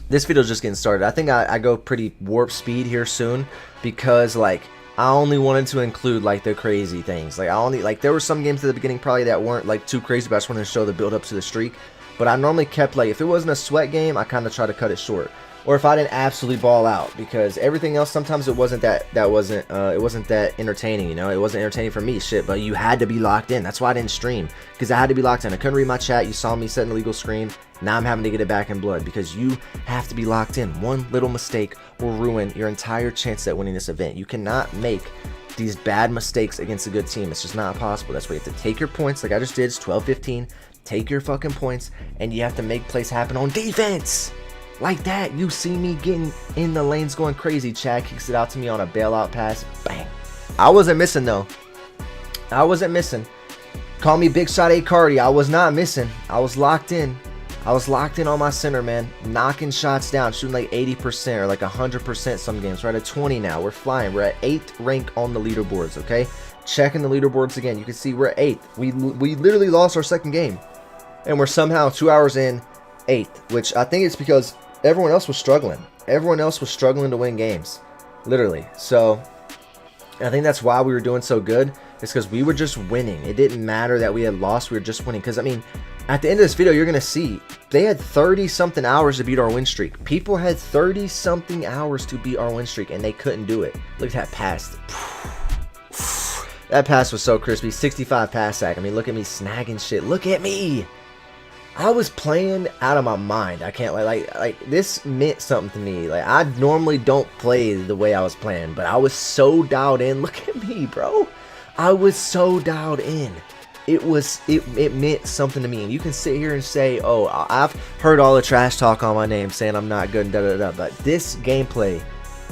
This video's just getting started. I think I go pretty warp speed here soon because, like, I only wanted to include, like, the crazy things. Like, there were some games at the beginning probably that weren't, like, too crazy, but I just wanted to show the build up to the streak. But I normally kept, like, if it wasn't a sweat game, I kind of try to cut it short. Or if I didn't absolutely ball out, because everything else sometimes it wasn't that entertaining, you know. It wasn't entertaining for me, shit, but you had to be locked in. That's why I didn't stream, because I had to be locked in. I couldn't read my chat. You saw me set an illegal screen. Now I'm having to get it back in blood because you have to be locked in. One little mistake will ruin your entire chance at winning this event. You cannot make these bad mistakes against a good team. It's just not possible. That's why you have to take your points, like I just did. It's 12-15. Take your fucking points, and you have to make plays happen on defense. Like that. You see me getting in the lanes going crazy. Chad kicks it out to me on a bailout pass. Bang. I wasn't missing, though. I wasn't missing. Call me Big Shot AyCartii. I was not missing. I was locked in. I was locked in on my center, man. Knocking shots down. Shooting like 80% or like 100% some games. We're at a 20 now. We're flying. We're at 8th rank on the leaderboards, okay? Checking the leaderboards again. You can see we're at 8th. We literally lost our second game. And we're somehow 2 hours in 8th. Which I think it's because everyone else was struggling. Everyone else was struggling to win games. Literally. So I think that's why we were doing so good. It's because we were just winning. It didn't matter that we had lost. We were just winning. Because, I mean, at the end of this video, you're going to see they had 30-something hours to beat our win streak. People had 30-something hours to beat our win streak, and they couldn't do it. Look at that pass. That pass was so crispy. 65 pass sack. I mean, look at me snagging shit. Look at me. I was playing out of my mind. I can't like this meant something to me. Like, I normally don't play the way I was playing, but I was so dialed in. Look at me, bro. I was so dialed in. it meant something to me. And you can sit here and say, oh, I've heard all the trash talk on my name saying I'm not good and da da da, but this gameplay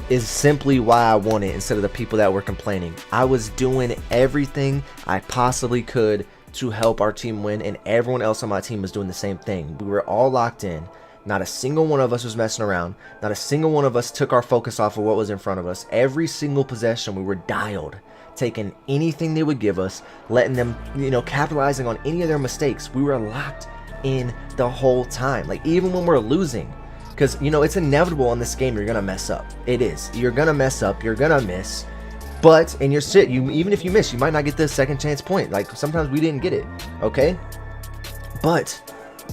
is simply why I won it instead of the people that were complaining. I was doing everything I possibly could to help our team win, and everyone else on my team was doing the same thing. We were all locked in. Not a single one of us was messing around. Not a single one of us took our focus off of what was in front of us. Every single possession we were dialed, taking anything they would give us, letting them, you know, capitalizing on any of their mistakes. We were locked in the whole time. Like, even when we're losing, because, you know, it's inevitable in this game you're gonna mess up. It is. You're gonna mess up. You're gonna miss. But in your sit, even if you miss, you might not get the second chance point. Like, sometimes we didn't get it. Okay. But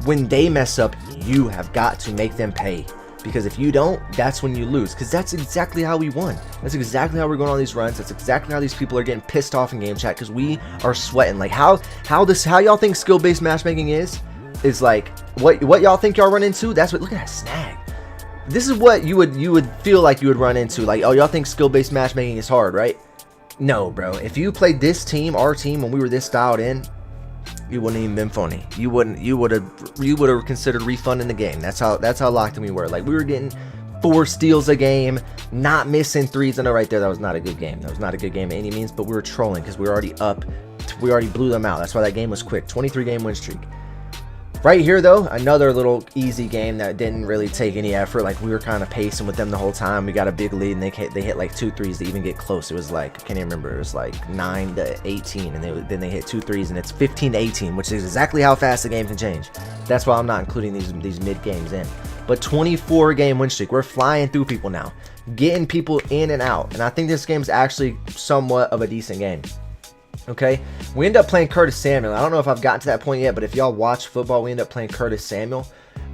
when they mess up, you have got to make them pay, because if you don't, that's when you lose. Because that's exactly how we won. That's exactly how we're going on these runs. That's exactly how these people are getting pissed off in game chat, because we are sweating. Like, how y'all think skill-based matchmaking is like what y'all think y'all run into. That's what. Look at that snag. This is what you would feel like you would run into. Like, oh, y'all think skill-based matchmaking is hard, right? No, bro. If you played this team, our team, when we were this dialed in, you wouldn't even been funny. You would have considered refunding the game. That's how locked in we were. Like, we were getting 4 steals a game, not missing threes. I know right there that was not a good game. That was not a good game by any means, but we were trolling because we were already up. We already blew them out. That's why that game was quick. 23 game win streak. Right here, though, another little easy game that didn't really take any effort. Like, we were kind of pacing with them the whole time. We got a big lead, and they hit like 2 threes to even get close. It was like, I can't even remember. It was like 9-18, and then they hit 2 threes, and it's 15-18, which is exactly how fast the game can change. That's why I'm not including these mid games in. But 24 game win streak. We're flying through people now, getting people in and out, and I think this game is actually somewhat of a decent game. Okay, we end up playing Curtis Samuel. I don't know if I've gotten to that point yet, but if y'all watch football, we end up playing Curtis Samuel,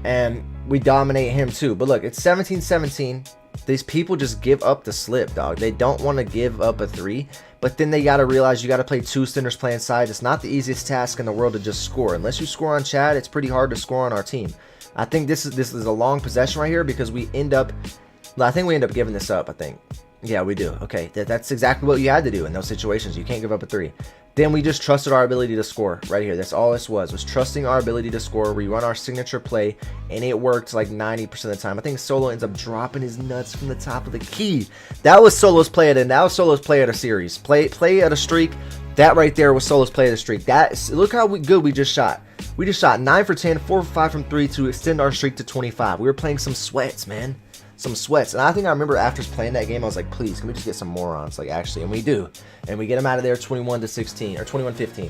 and we dominate him too. But look, it's 17-17. These people just give up the slip, dog. They don't want to give up a 3, but then they got to realize you got to play 2 centers playing sides. It's not the easiest task in the world to just score. Unless you score on Chad, it's pretty hard to score on our team. I think this is a long possession right here, because I think we end up giving this up, I think. Yeah, we do. Okay, that's exactly what you had to do in those situations. You can't give up a 3. Then we just trusted our ability to score right here. That's all this was trusting our ability to score. We run our signature play, and it worked like 90% of the time. I think Solo ends up dropping his nuts from the top of the key. That was Solo's play at a series. Play at a streak. That right there was Solo's play at a streak. Look how good we just shot. We just shot 9 for 10, 4 for 5 from 3 to extend our streak to 25. We were playing some sweats, man. Some sweats. And I think I remember after playing that game, I was like, please, can we just get some morons? Like, actually, and we do. And we get them out of there 21-16 or 21-15.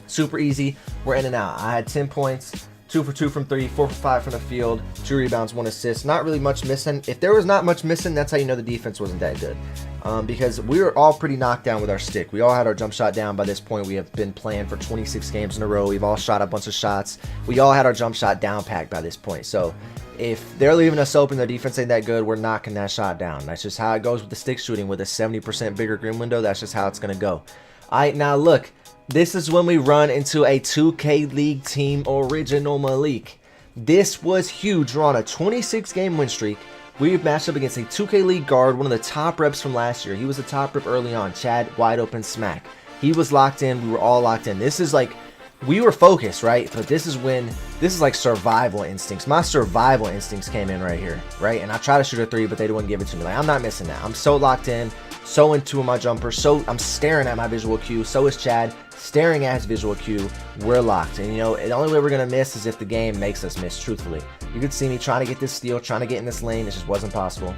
Super easy. We're in and out. I had 10 points, 2 for 2 from 3, 4 for 5 from the field, 2 rebounds, 1 assist. Not really much missing. If there was not much missing, that's how you know the defense wasn't that good. Because we were all pretty knocked down with our stick. We all had our jump shot down by this point. We have been playing for 26 games in a row. We've all shot a bunch of shots. We all had our jump shot down packed by this point. So if they're leaving us open, their defense ain't that good, we're knocking that shot down. That's just how it goes with the stick shooting. With a 70% bigger grim window, that's just how it's going to go. All right, now look. This is when we run into a 2K League team, Original Malik. This was huge. We're on a 26-game win streak. We've matched up against a 2K League guard, one of the top reps from last year. He was a top rep early on. Chad, wide open smack. He was locked in. We were all locked in. This is like, we were focused, right? But this is like survival instincts. My survival instincts came in right here, right? And I tried to shoot a 3, but they didn't give it to me. Like, I'm not missing that. I'm so locked in, so into my jumper, so I'm staring at my visual cue. So is Chad, staring at his visual cue. We're locked. And, you know, the only way we're going to miss is if the game makes us miss, truthfully. You could see me trying to get this steal, trying to get in this lane. It just wasn't possible.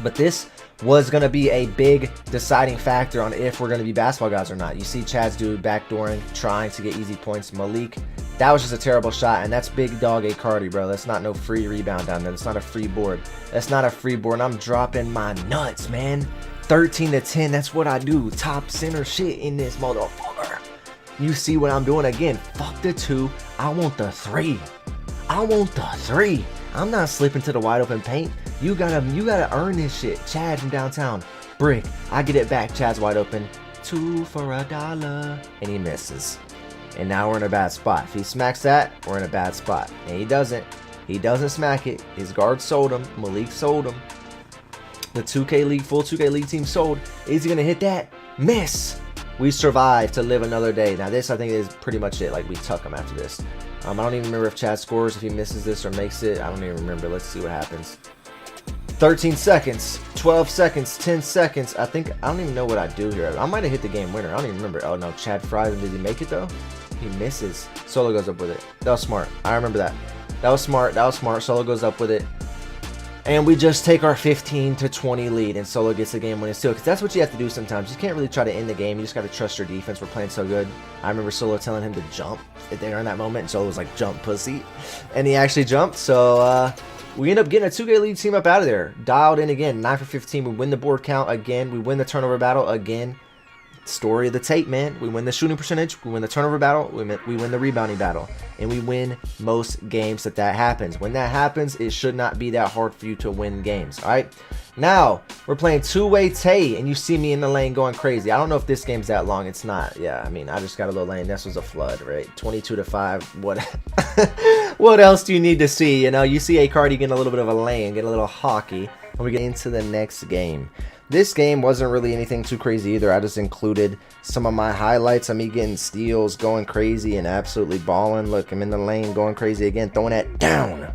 But this was going to be a big deciding factor on if we're going to be basketball guys or not. You see Chad's dude backdooring, trying to get easy points. Malik, that was just a terrible shot, and that's big dog AyCartii, bro. That's not no free rebound down there. That's not a free board. That's not a free board, and I'm dropping my nuts, man. 13-10, that's what I do. Top center shit in this motherfucker. You see what I'm doing again. Fuck the 2. I want the 3. I want the 3. I'm not slipping to the wide open paint. You gotta earn this shit. Chad from downtown. Brick. I get it back. Chad's wide open. 2 for $1. And he misses. And now we're in a bad spot. If he smacks that, we're in a bad spot. And he doesn't. He doesn't smack it. His guard sold him. Malik sold him. The 2K League, full 2K League team sold. Is he gonna hit that? Miss. We survived to live another day. Now this, I think, is pretty much it. Like, we tuck him after this. I don't even remember if Chad scores, if he misses this or makes it. I don't even remember. Let's see what happens. 13 seconds, 12 seconds, 10 seconds. I don't even know what I do here. I might have hit the game winner. I don't even remember. Oh no, Chad fries him. Did he make it though? He misses. Solo goes up with it. That was smart. I remember that. That was smart. That was smart. Solo goes up with it. And we just take our 15-20 lead, and Solo gets the game winning steal. Because that's what you have to do sometimes. You can't really try to end the game. You just got to trust your defense. We're playing so good. I remember Solo telling him to jump there in that moment. And Solo was like, jump, pussy. And he actually jumped. So, we end up getting a 2K lead team up out of there. Dialed in again. 9 for 15. We win the board count again. We win the turnover battle again. Story of the tape, man. We win the shooting percentage. We win the turnover battle. We win the rebounding battle. And we win most games that happens. When that happens, it should not be that hard for you to win games. All right. Now, we're playing two-way Tay, and you see me in the lane going crazy. I don't know if this game's that long. It's not. Yeah, I mean, I just got a little lane. This was a flood, right? 22-5. What what else do you need to see? You know, you see AyCartii getting a little bit of a lane, getting a little hockey, and we get into the next game. This game wasn't really anything too crazy either. I just included some of my highlights of me getting steals, going crazy, and absolutely balling. Look, I'm in the lane, going crazy again, throwing that down.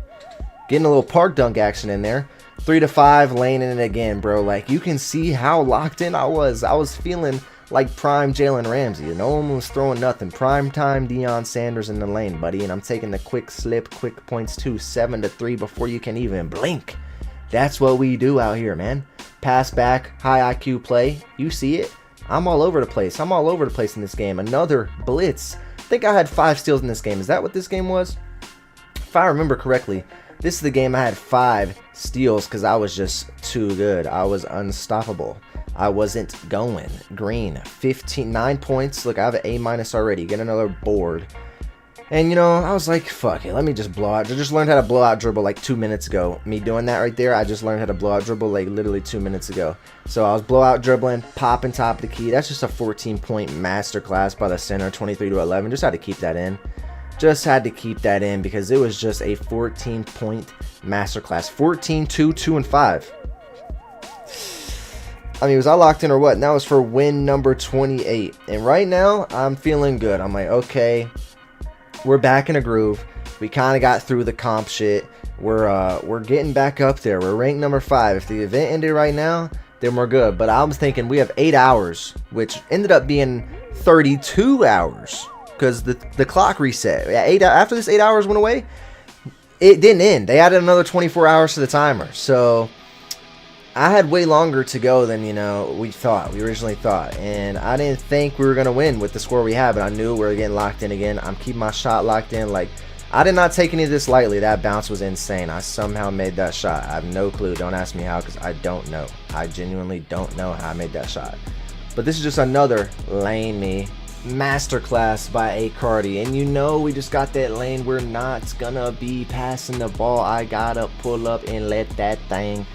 Getting a little park dunk action in there. 3-5, laning it again, bro. Like, you can see how locked in I was. I was feeling like prime Jalen Ramsey. No one was throwing nothing. Prime time Deion Sanders in the lane, buddy. And I'm taking the quick slip, quick points too. 7-3 before you can even blink. That's what we do out here, man. Pass back, high IQ play. You see it? I'm all over the place. I'm all over the place in this game. Another blitz. I think I had 5 steals in this game. Is that what this game was? If I remember correctly, this is the game I had 5 steals because I was just too good. I was unstoppable. I wasn't going. Green. 9 points. Look, I have an A- already. Get another board. And, you know, I was like, fuck it, let me just blow out. I just learned how to blow out dribble like 2 minutes ago. Me doing that right there, I just learned how to blow out dribble like literally 2 minutes ago. So I was blow out dribbling, popping top of the key. That's just a 14-point masterclass by the center, 23-11. Just had to keep that in. Just had to keep that in because it was just a 14-point masterclass. 14-2, 2 and 5. I mean, was I locked in or what? And that was for win number 28. And right now, I'm feeling good. I'm like, okay, we're back in a groove. We kind of got through the comp shit. We're getting back up there. We're ranked number 5. If the event ended right now, then we're good. But I was thinking we have 8 hours, which ended up being 32 hours because the clock reset. After this 8 hours went away, it didn't end. They added another 24 hours to the timer. So I had way longer to go than, you know, we originally thought. And I didn't think we were going to win with the score we had, but I knew we were getting locked in again. I'm keeping my shot locked in. Like, I did not take any of this lightly. That bounce was insane. I somehow made that shot. I have no clue. Don't ask me how because I don't know. I genuinely don't know how I made that shot. But this is just another lane me masterclass by AyCartii. And you know we just got that lane. We're not going to be passing the ball. I got to pull up and let that thing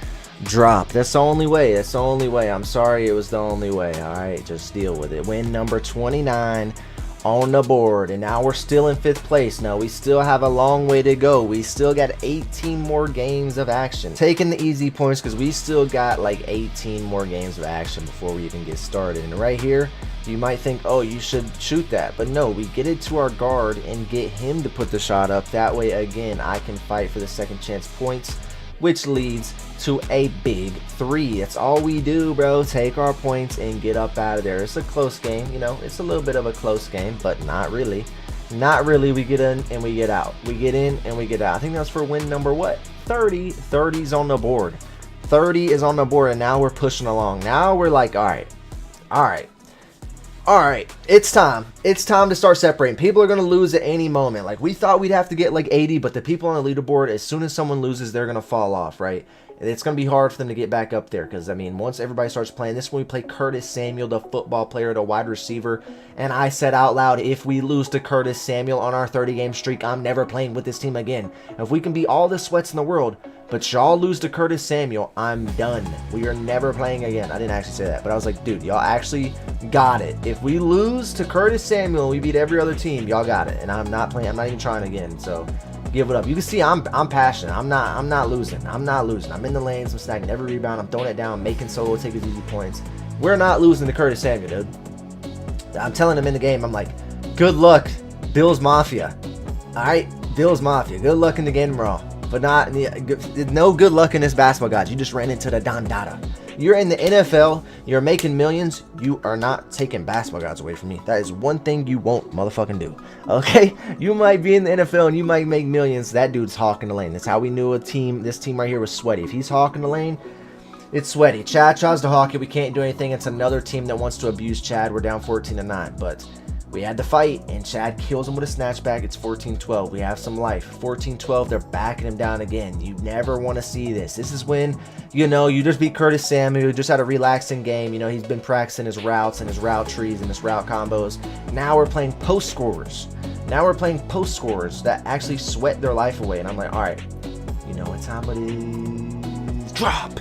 drop. That's the only way. That's the only way. I'm sorry, it was the only way. All right, just deal with it. Win number 29 on the board, and now we're still in 5th place. Now we still have a long way to go. We still got 18 more games of action. Taking the easy points because we still got like 18 more games of action before we even get started. And right here, you might think, oh, you should shoot that, but no, we get it to our guard and get him to put the shot up. That way, again, I can fight for the second chance points, which leads to a big 3. That's all we do, bro. Take our points and get up out of there. It's a close game, you know. It's a little bit of a close game, but not really. Not really. We get in and we get out. We get in and we get out. I think that's for win number what? 30. 30's on the board. 30 is on the board, and now we're pushing along. Now we're like, all right. It's time. It's time to start separating. People are going to lose at any moment. Like, we thought we'd have to get like 80, but the people on the leaderboard, as soon as someone loses, they're going to fall off, right? It's going to be hard for them to get back up there because, I mean, once everybody starts playing, this is when we play Curtis Samuel, the football player, the wide receiver. And I said out loud, if we lose to Curtis Samuel on our 30-game streak, I'm never playing with this team again. If we can beat all the sweats in the world, but y'all lose to Curtis Samuel, I'm done. We are never playing again. I didn't actually say that, but I was like, dude, y'all actually got it. If we lose to Curtis Samuel and we beat every other team, y'all got it. And I'm not playing. I'm not even trying again. So give it up. You can see I'm passionate. I'm not losing. I'm not losing. I'm in the lanes. I'm snagging every rebound. I'm throwing it down, making Solo take his easy points. We're not losing to Curtis Samuel, dude. I'm telling him in the game, I'm like, good luck, Bills Mafia. All right, Bills Mafia. Good luck in the game tomorrow, but no good luck in this basketball, guys. You just ran into the Don Dada. You're in the NFL. You're making millions. You are not taking basketball gods away from me. That is one thing you won't motherfucking do. Okay? You might be in the NFL and you might make millions. That dude's hawking the lane. That's how we knew this team right here was sweaty. If he's hawking the lane, it's sweaty. Chad tries to hawk it. We can't do anything. It's another team that wants to abuse Chad. We're down 14-9, but we had to fight, and Chad kills him with a snatchback. It's 14-12. We have some life. 14-12, they're backing him down again. You never want to see this. This is when, you know, you just beat Curtis Samuel, just had a relaxing game. You know, he's been practicing his routes and his route trees and his route combos. Now we're playing post scorers. Now we're playing post scorers that actually sweat their life away. And I'm like, all right, you know what time it is? Drop!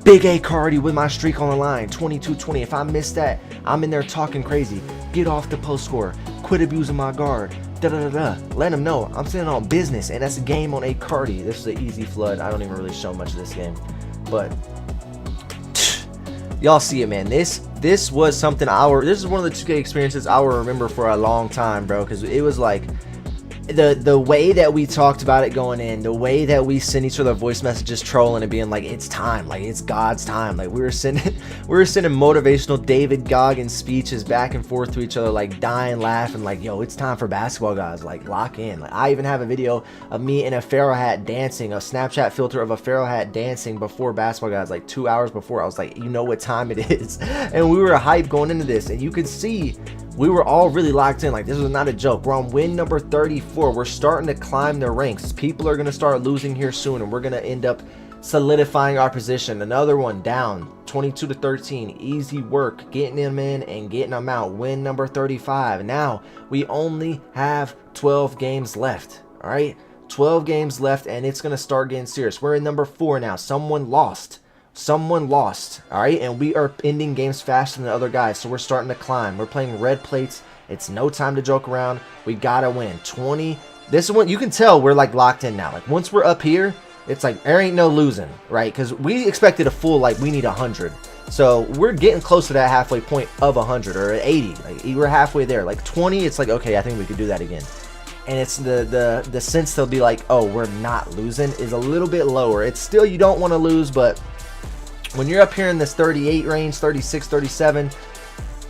Big AyCartii with my streak on the line, 22-20. If I miss that, I'm in there talking crazy. Get off the post score. Quit abusing my guard. Da-da-da-da. Let them know I'm sitting on business, and that's a game on AyCartii. This is an easy flood. I don't even really show much of this game, but y'all see it, man. This was something this is one of the 2K experiences I will remember for a long time, bro, because it was like the way that we talked about it going in, the way that we sent each other voice messages trolling and being like, it's time, like it's God's time. Like we were sending motivational David Goggins speeches back and forth to each other, like dying laughing, like, yo, it's time for basketball, guys, like lock in. Like I even have a video of me in a Pharaoh hat dancing, a Snapchat filter of a Pharaoh hat dancing before basketball, guys, like 2 hours before. I was like, you know what time it is. And we were hyped going into this, and you could see we were all really locked in. Like this was not a joke. We're on win number 34. We're starting to climb the ranks. People are going to start losing here soon, and we're going to end up solidifying our position. Another one down, 22-13. Easy work getting them in and getting them out. Win number 35. Now we only have 12 games left. All right, 12 games left, and it's going to start getting serious. We're in number 4 now. Someone lost, all right, and we are ending games faster than the other guys, so we're starting to climb. We're playing red plates. It's no time to joke around. We gotta win. 20. This one, you can tell we're like locked in now. Like once we're up here, it's like there ain't no losing, right? Because we expected a full, like we need 100, so we're getting close to that halfway point of 100 or 80. Like we're halfway there. Like 20, it's like, okay, I think we could do that again. And it's the sense they'll be like, oh, we're not losing is a little bit lower. It's still, you don't want to lose, but when you're up here in this 38 range, 36, 37,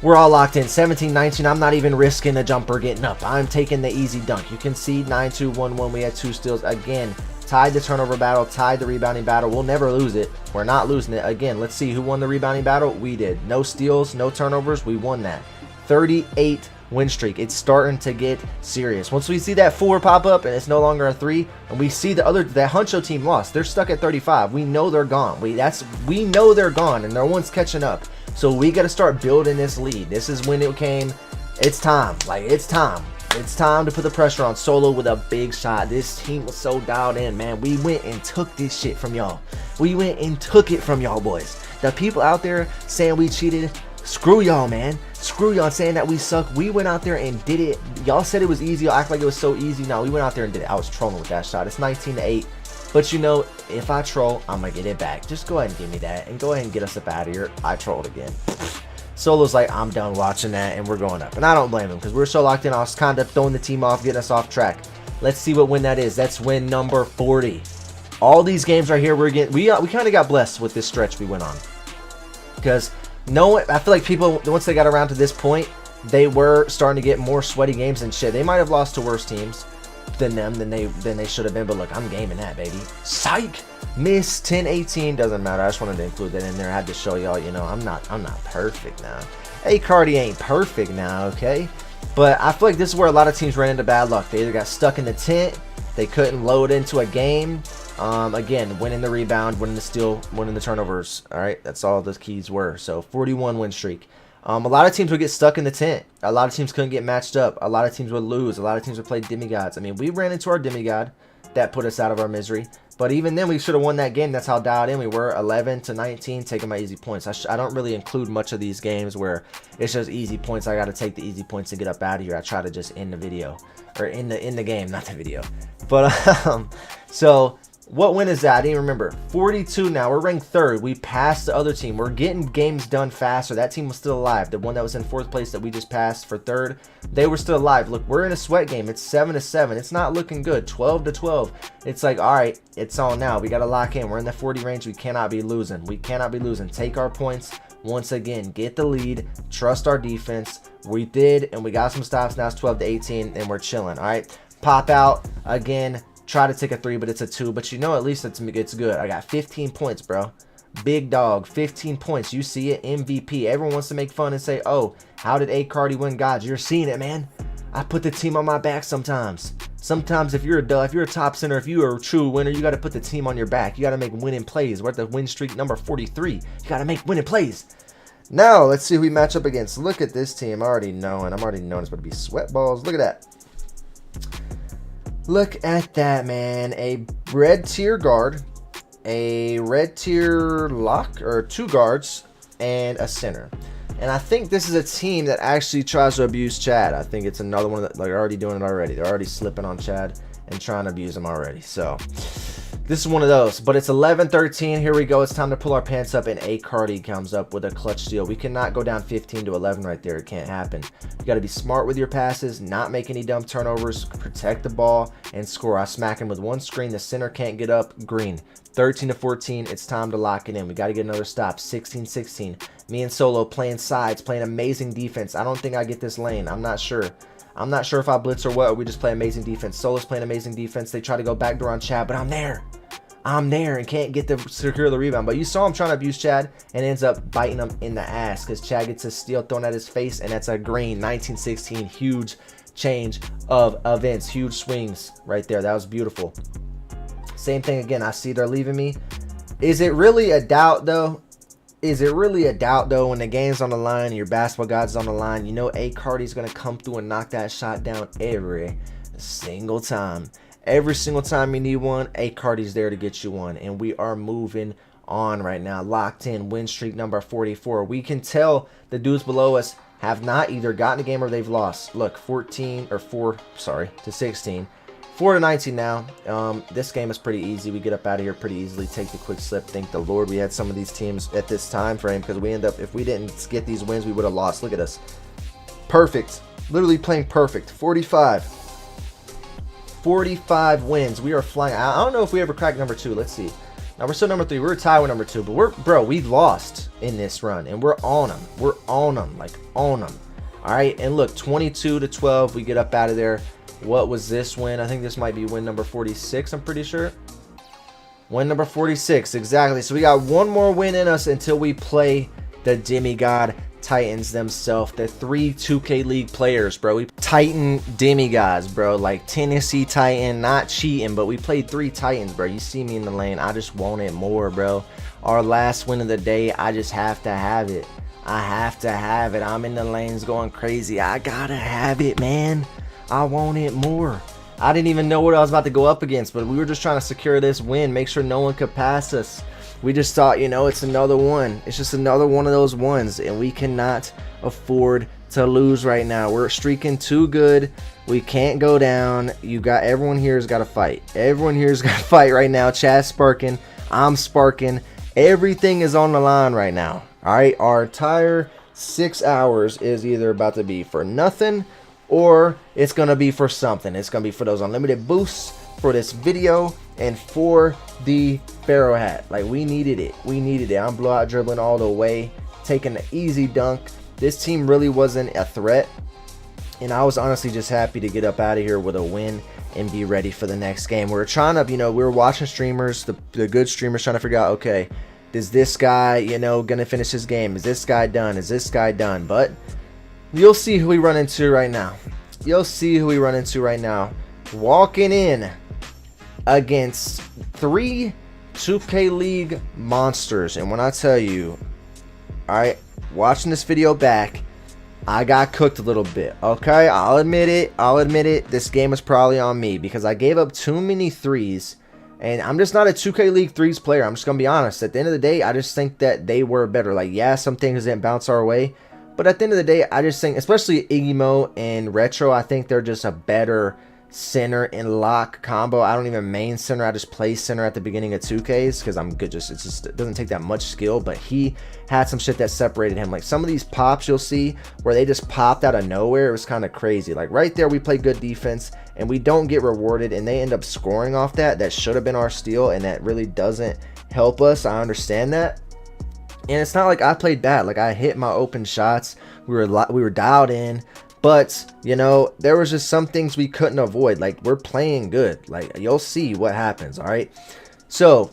we're all locked in. 17, 19, I'm not even risking a jumper getting up. I'm taking the easy dunk. You can see 9-2, 1-1. We had 2 steals. Again, tied the turnover battle, tied the rebounding battle. We'll never lose it. We're not losing it. Again, let's see who won the rebounding battle. We did. No steals, no turnovers. We won that. 38 win streak. It's starting to get serious. Once we see that 4 pop up and it's no longer a 3, and we see that Huncho team lost. They're stuck at 35. We know they're gone. We know they're gone, and no one's catching up. So we got to start building this lead. This is when it came. It's time. Like it's time. It's time to put the pressure on Solo with a big shot. This team was so dialed in, man. We went and took this shit from y'all. We went and took it from y'all, boys. The people out there saying we cheated, screw y'all, man. Screw y'all saying that we suck. We went out there and did it. Y'all said it was easy. Y'all act like it was so easy. No, we went out there and did it. I was trolling with that shot. It's 19-8. But you know, if I troll, I'm going to get it back. Just go ahead and give me that. And go ahead and get us up out of here. I trolled again. Solo's like, I'm done watching that, and we're going up. And I don't blame him, because we're so locked in. I was kind of throwing the team off, getting us off track. Let's see what win that is. That's win number 40. All these games right here, we kind of got blessed with this stretch we went on. Because I feel like people, once they got around to this point, they were starting to get more sweaty games and shit. They might have lost to worse teams than they should have been, but look, I'm gaming that, baby. Psych! Miss 10-18, doesn't matter. I just wanted to include that in there. I had to show y'all, you know, I'm not perfect now. AyCartii ain't perfect now, okay? But I feel like this is where a lot of teams ran into bad luck. They either got stuck in the tent, they couldn't load into a game. Again, winning the rebound, winning the steal, winning the turnovers. All right, that's all the keys were. So 41 win streak. A lot of teams would get stuck in the tent. A lot of teams couldn't get matched up. A lot of teams would lose. A lot of teams would play demigods. I mean, we ran into our demigod that put us out of our misery. But even then, we should have won that game. That's how dialed in we were. 11-19, taking my easy points. I don't really include much of these games where it's just easy points. I got to take the easy points and get up out of here. I try to just end the video, or in the game, not the video. But so What win is that? I didn't remember. 42 now. We're ranked 3rd. We passed the other team. We're getting games done faster. That team was still alive. The one that was in 4th place that we just passed for 3rd, they were still alive. Look, we're in a sweat game. It's 7-7. It's not looking good. 12-12. It's like, all right, it's on now. We got to lock in. We're in the 40 range. We cannot be losing. We cannot be losing. Take our points. Once again, get the lead. Trust our defense. We did, and we got some stops. Now it's 12-18, and we're chilling. All right, pop out again. Try to take a 3, but it's a 2. But you know, at least it's good. I got 15 points, bro. Big dog, 15 points. You see it, MVP. Everyone wants to make fun and say, oh, how did AyCartii win GODZ? You're seeing it, man. I put the team on my back sometimes. Sometimes if you're a top center, if you are a true winner, you got to put the team on your back. You got to make winning plays. We're at the win streak number 43. You got to make winning plays. Now, let's see who we match up against. Look at this team. I'm already knowing it's going to be sweat balls. Look at that. Look at that, man. A red tier guard, a red tier lock, or 2 guards, and a center. And I think this is a team that actually tries to abuse Chad. I think it's another one that they're already doing it already. They're already slipping on Chad and trying to abuse him already. So this is one of those. But it's 11-13. Here we go. It's time to pull our pants up, and AyCartii comes up with a clutch steal. We cannot go down 15-11 right there. It can't happen. You got to be smart with your passes, not make any dumb turnovers, protect the ball, and score. I smack him with 1 screen. The center can't get up. Green. 13-14. It's time to lock it in. We got to get another stop. 16-16. Me and Solo playing sides, playing amazing defense. I don't think I get this lane. I'm not sure. I'm not sure if I blitz or what, or we just play amazing defense. Solo's playing amazing defense. They try to go backdoor on Chad, but I'm there. I'm there and can't get to secure the rebound. But you saw him trying to abuse Chad and ends up biting him in the ass because Chad gets a steal thrown at his face, and that's a green. 19-16. Huge change of events. Huge swings right there. That was beautiful. Same thing again. I see they're leaving me. Is it really a doubt, though? Is it really a doubt, though, when the game's on the line and your basketball god's on the line? You know AyCartii's going to come through and knock that shot down every single time. Every single time you need one, AyCartii's there to get you one. And we are moving on right now. Locked in, win streak number 44. We can tell the dudes below us have not either gotten a game or they've lost. Look, 4-16. 4-19 now. This game is pretty easy. We get up out of here pretty easily. Take the quick slip. Thank the Lord we had some of these teams at this time frame, because we end up, if we didn't get these wins, we would have lost. Look at us. Perfect. Literally playing perfect. 45 wins. We are flying. I don't know if we ever cracked number 2. Let's see. Now we're still number 3. We're tied with number 2, but we lost in this run, and we're on them. We're on them, like on them. All right, and look, 22-12. We get up out of there. What was this win? I think this might be win number 46, I'm pretty sure. Win number 46, exactly. So we got one more win in us until we play the demigod Titans themselves. The 3 2K League players, bro. We Titan demigods, bro. Like Tennessee Titan, not cheating, but we played 3 Titans, bro. You see me in the lane. I just want it more, bro. Our last win of the day, I just have to have it. I have to have it. I'm in the lanes going crazy. I gotta have it, man. I want it more. I didn't even know what I was about to go up against, but we were just trying to secure this win, make sure no one could pass us. We just thought, you know, it's another one. It's just another one of those ones, and we cannot afford to lose right now. We're streaking too good. We can't go down. Everyone here has got to fight. Everyone here has got to fight right now. Chad's sparking. I'm sparking. Everything is on the line right now. All right, our entire 6 hours is either about to be for nothing, or it's going to be for something. It's going to be for those unlimited boosts, for this video, and for the Pharaoh hat. Like, we needed it. We needed it. I'm blowout dribbling all the way, taking an easy dunk. This team really wasn't a threat, and I was honestly just happy to get up out of here with a win and be ready for the next game. We were trying to, you know, we were watching streamers, the good streamers, trying to figure out, okay, is this guy, you know, going to finish his game? Is this guy done? Is this guy done? But you'll see who we run into right now. You'll see who we run into right now. Walking in against 3 2K League monsters. And when I tell you, alright, watching this video back, I got cooked a little bit. Okay, I'll admit it. I'll admit it. This game is probably on me because I gave up too many threes. And I'm just not a 2K League threes player. I'm just going to be honest. At the end of the day, I just think that they were better. Like, yeah, some things didn't bounce our way. But at the end of the day, I just think, especially Igmo and Retro, I think they're just a better center and lock combo. I don't even main center. I just play center at the beginning of 2Ks because I'm good. It doesn't take that much skill, but he had some shit that separated him. Like some of these pops you'll see where they just popped out of nowhere. It was kind of crazy. Like right there, we play good defense and we don't get rewarded, and they end up scoring off that. That should have been our steal, and that really doesn't help us. I understand that. And it's not like I played bad. Like I hit my open shots. We were dialed in. But, you know, there was just some things we couldn't avoid. Like, we're playing good. Like, you'll see what happens, all right? So,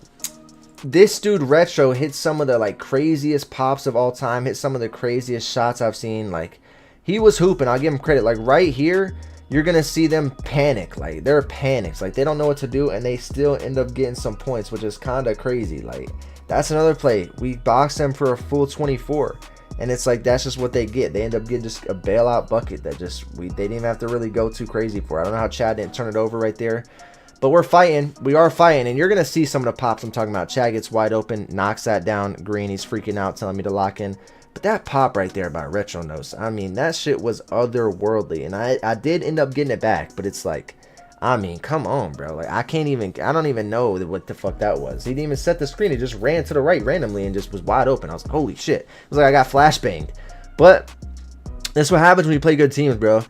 this dude, Retro, hit some of the, like, craziest pops of all time. Hit some of the craziest shots I've seen. Like, he was hooping. I'll give him credit. Like, right here, you're going to see them panic. Like, they're panics. Like, they don't know what to do, and they still end up getting some points, which is kind of crazy. Like, that's another play. We boxed them for a full 24. And it's like, that's just what they get. They end up getting just a bailout bucket that just, they didn't even have to really go too crazy for. I don't know how Chad didn't turn it over right there. But we're fighting. We are fighting. And you're going to see some of the pops I'm talking about. Chad gets wide open, knocks that down. Green, he's freaking out, telling me to lock in. But that pop right there by Retro Nose, I mean, that shit was otherworldly. And I did end up getting it back. But it's like, I mean, come on, bro. Like, I don't even know what the fuck that was. He didn't even set the screen. He just ran to the right randomly and just was wide open. I was like, holy shit. It was like I got flashbanged. But that's what happens when you play good teams, bro.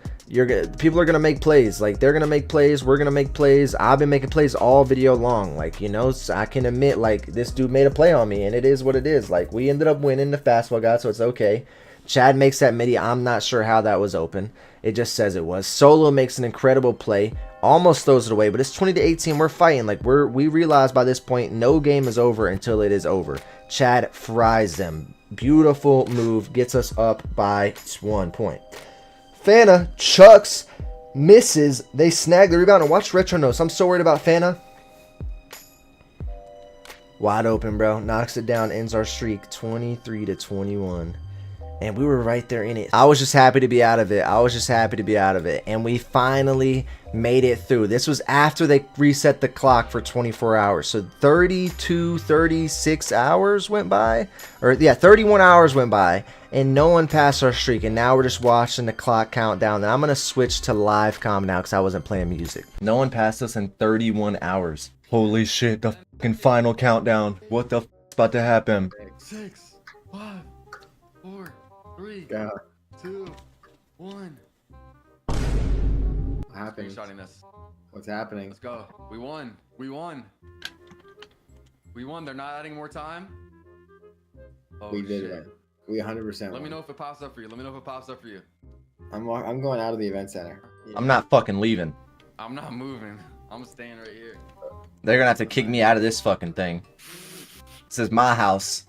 People are going to make plays. Like, they're going to make plays. We're going to make plays. I've been making plays all video long. Like, you know, so I can admit, like, this dude made a play on me, and it is what it is. Like, we ended up winning the fastball guy, so it's okay. Chad makes that midi. I'm not sure how that was open. It just says it was. Solo makes an incredible play. Almost throws it away, but it's 20-18. We're fighting. Like, we realize by this point, no game is over until it is over. Chad fries them. Beautiful move. Gets us up by 1 point. Fana chucks, misses. They snag the rebound. And watch Retro Nose. I'm so worried about Fana. Wide open, bro. Knocks it down. Ends our streak 23-21. And we were right there in it. I was just happy to be out of it. And we finally made it through. This was after they reset the clock for 24 hours. So 36 hours went by. Or, yeah, 31 hours went by. And no one passed our streak. And now we're just watching the clock count down. And I'm going to switch to live comm now because I wasn't playing music. No one passed us in 31 hours. Holy shit, the fucking final countdown. What the fuck's about to happen? 6, 5, 4, 3, Yeah. 2, 1. What happened? Screenshotting this. What's happening? Let's go. We won. We won. We won. They're not adding more time. Oh, We did shit. it. We 100% Let won. me know if it pops up for you. Let me know if it pops up for you. I'm going out of the event center. I'm not fucking leaving. I'm not moving. I'm staying right here. They're gonna have to kick me out of this fucking thing. This is my house.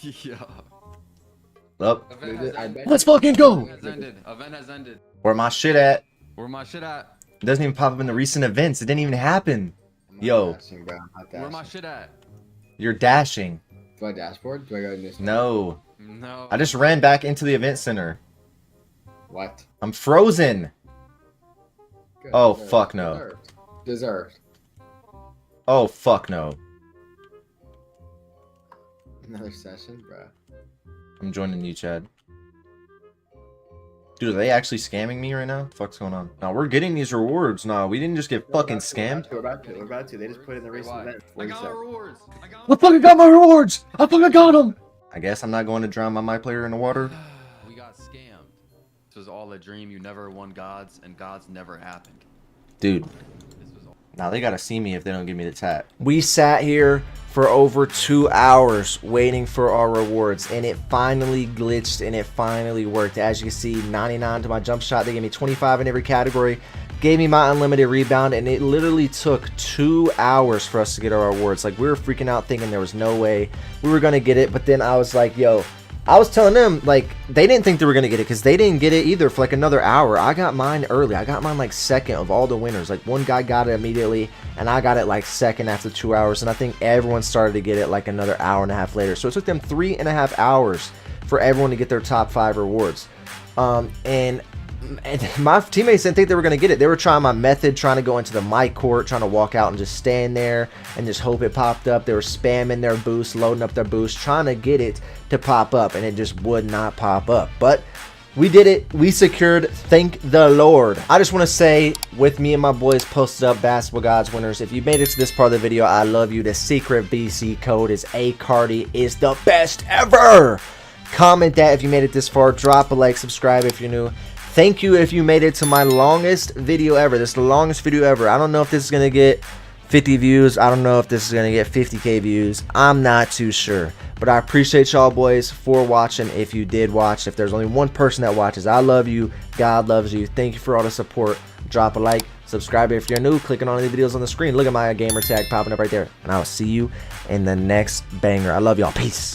Yeah. Up. Event has I ended. bet- Let's fucking go. Event has ended. Event has ended. Where my shit at? Where my shit at? It doesn't even pop up in the recent events. It didn't even happen. I'm not Yo. dashing, bro. I'm not Where my dashing. shit at? You're dashing. Do I dashboard? Do I go in this? No. No. I just ran back into the event center. What? I'm frozen. Good. Oh, Deserved. fuck no. Deserved. Deserved. Oh, fuck no. Another session, bro. I'm joining you, Chad. Dude, are they actually scamming me right now? What the fuck's going on? No, we're getting these rewards. No, we didn't just get fucking scammed. We're about to. They just put in the recent Why? event. I got my rewards. I got I fucking got my rewards. I fucking got them. I guess I'm not going to drown my myplayer in the water. We got scammed. This was all a dream. You never won gods, and gods never happened. Dude. This was all. Now they gotta see me if they don't give me the tap. We sat here for over 2 hours waiting for our rewards, and it finally glitched and it finally worked. As you can see, 99 to my jump shot. They gave me 25 in every category, gave me my unlimited rebound, and it literally took 2 hours for us to get our rewards. Like, we were freaking out thinking there was no way we were gonna get it, but then I was like, yo, I was telling them, like, they didn't think they were going to get it because they didn't get it either for like another hour. I got mine early. I got mine like second of all the winners. Like, one guy got it immediately and I got it like second after 2 hours. And I think everyone started to get it like another hour and a half later. So it took them 3.5 hours for everyone to get their top 5 rewards. And my teammates didn't think they were going to get it. They were trying my method, trying to go into the mic court, trying to walk out and just stand there and just hope it popped up. They were spamming their boost, loading up their boost, trying to get it to pop up, and it just would not pop up. But We did it. We secured. Thank the Lord. I just want to say, with me and my boys posted up Basketball Gods winners, if you made it to this part of the video, I love you. The secret BC code is AyCartii is the best ever. Comment that if you made it this far. Drop a like, subscribe if you're new. Thank you if you made it to my longest video ever. This is the longest video ever. I don't know if this is going to get 50 views. I don't know if this is going to get 50k views. I'm not too sure. But I appreciate y'all boys for watching. If you did watch, if there's only one person that watches, I love you. God loves you. Thank you for all the support. Drop a like, subscribe if you're new, clicking on any videos on the screen. Look at my gamer tag popping up right there. And I'll see you in the next banger. I love y'all. Peace.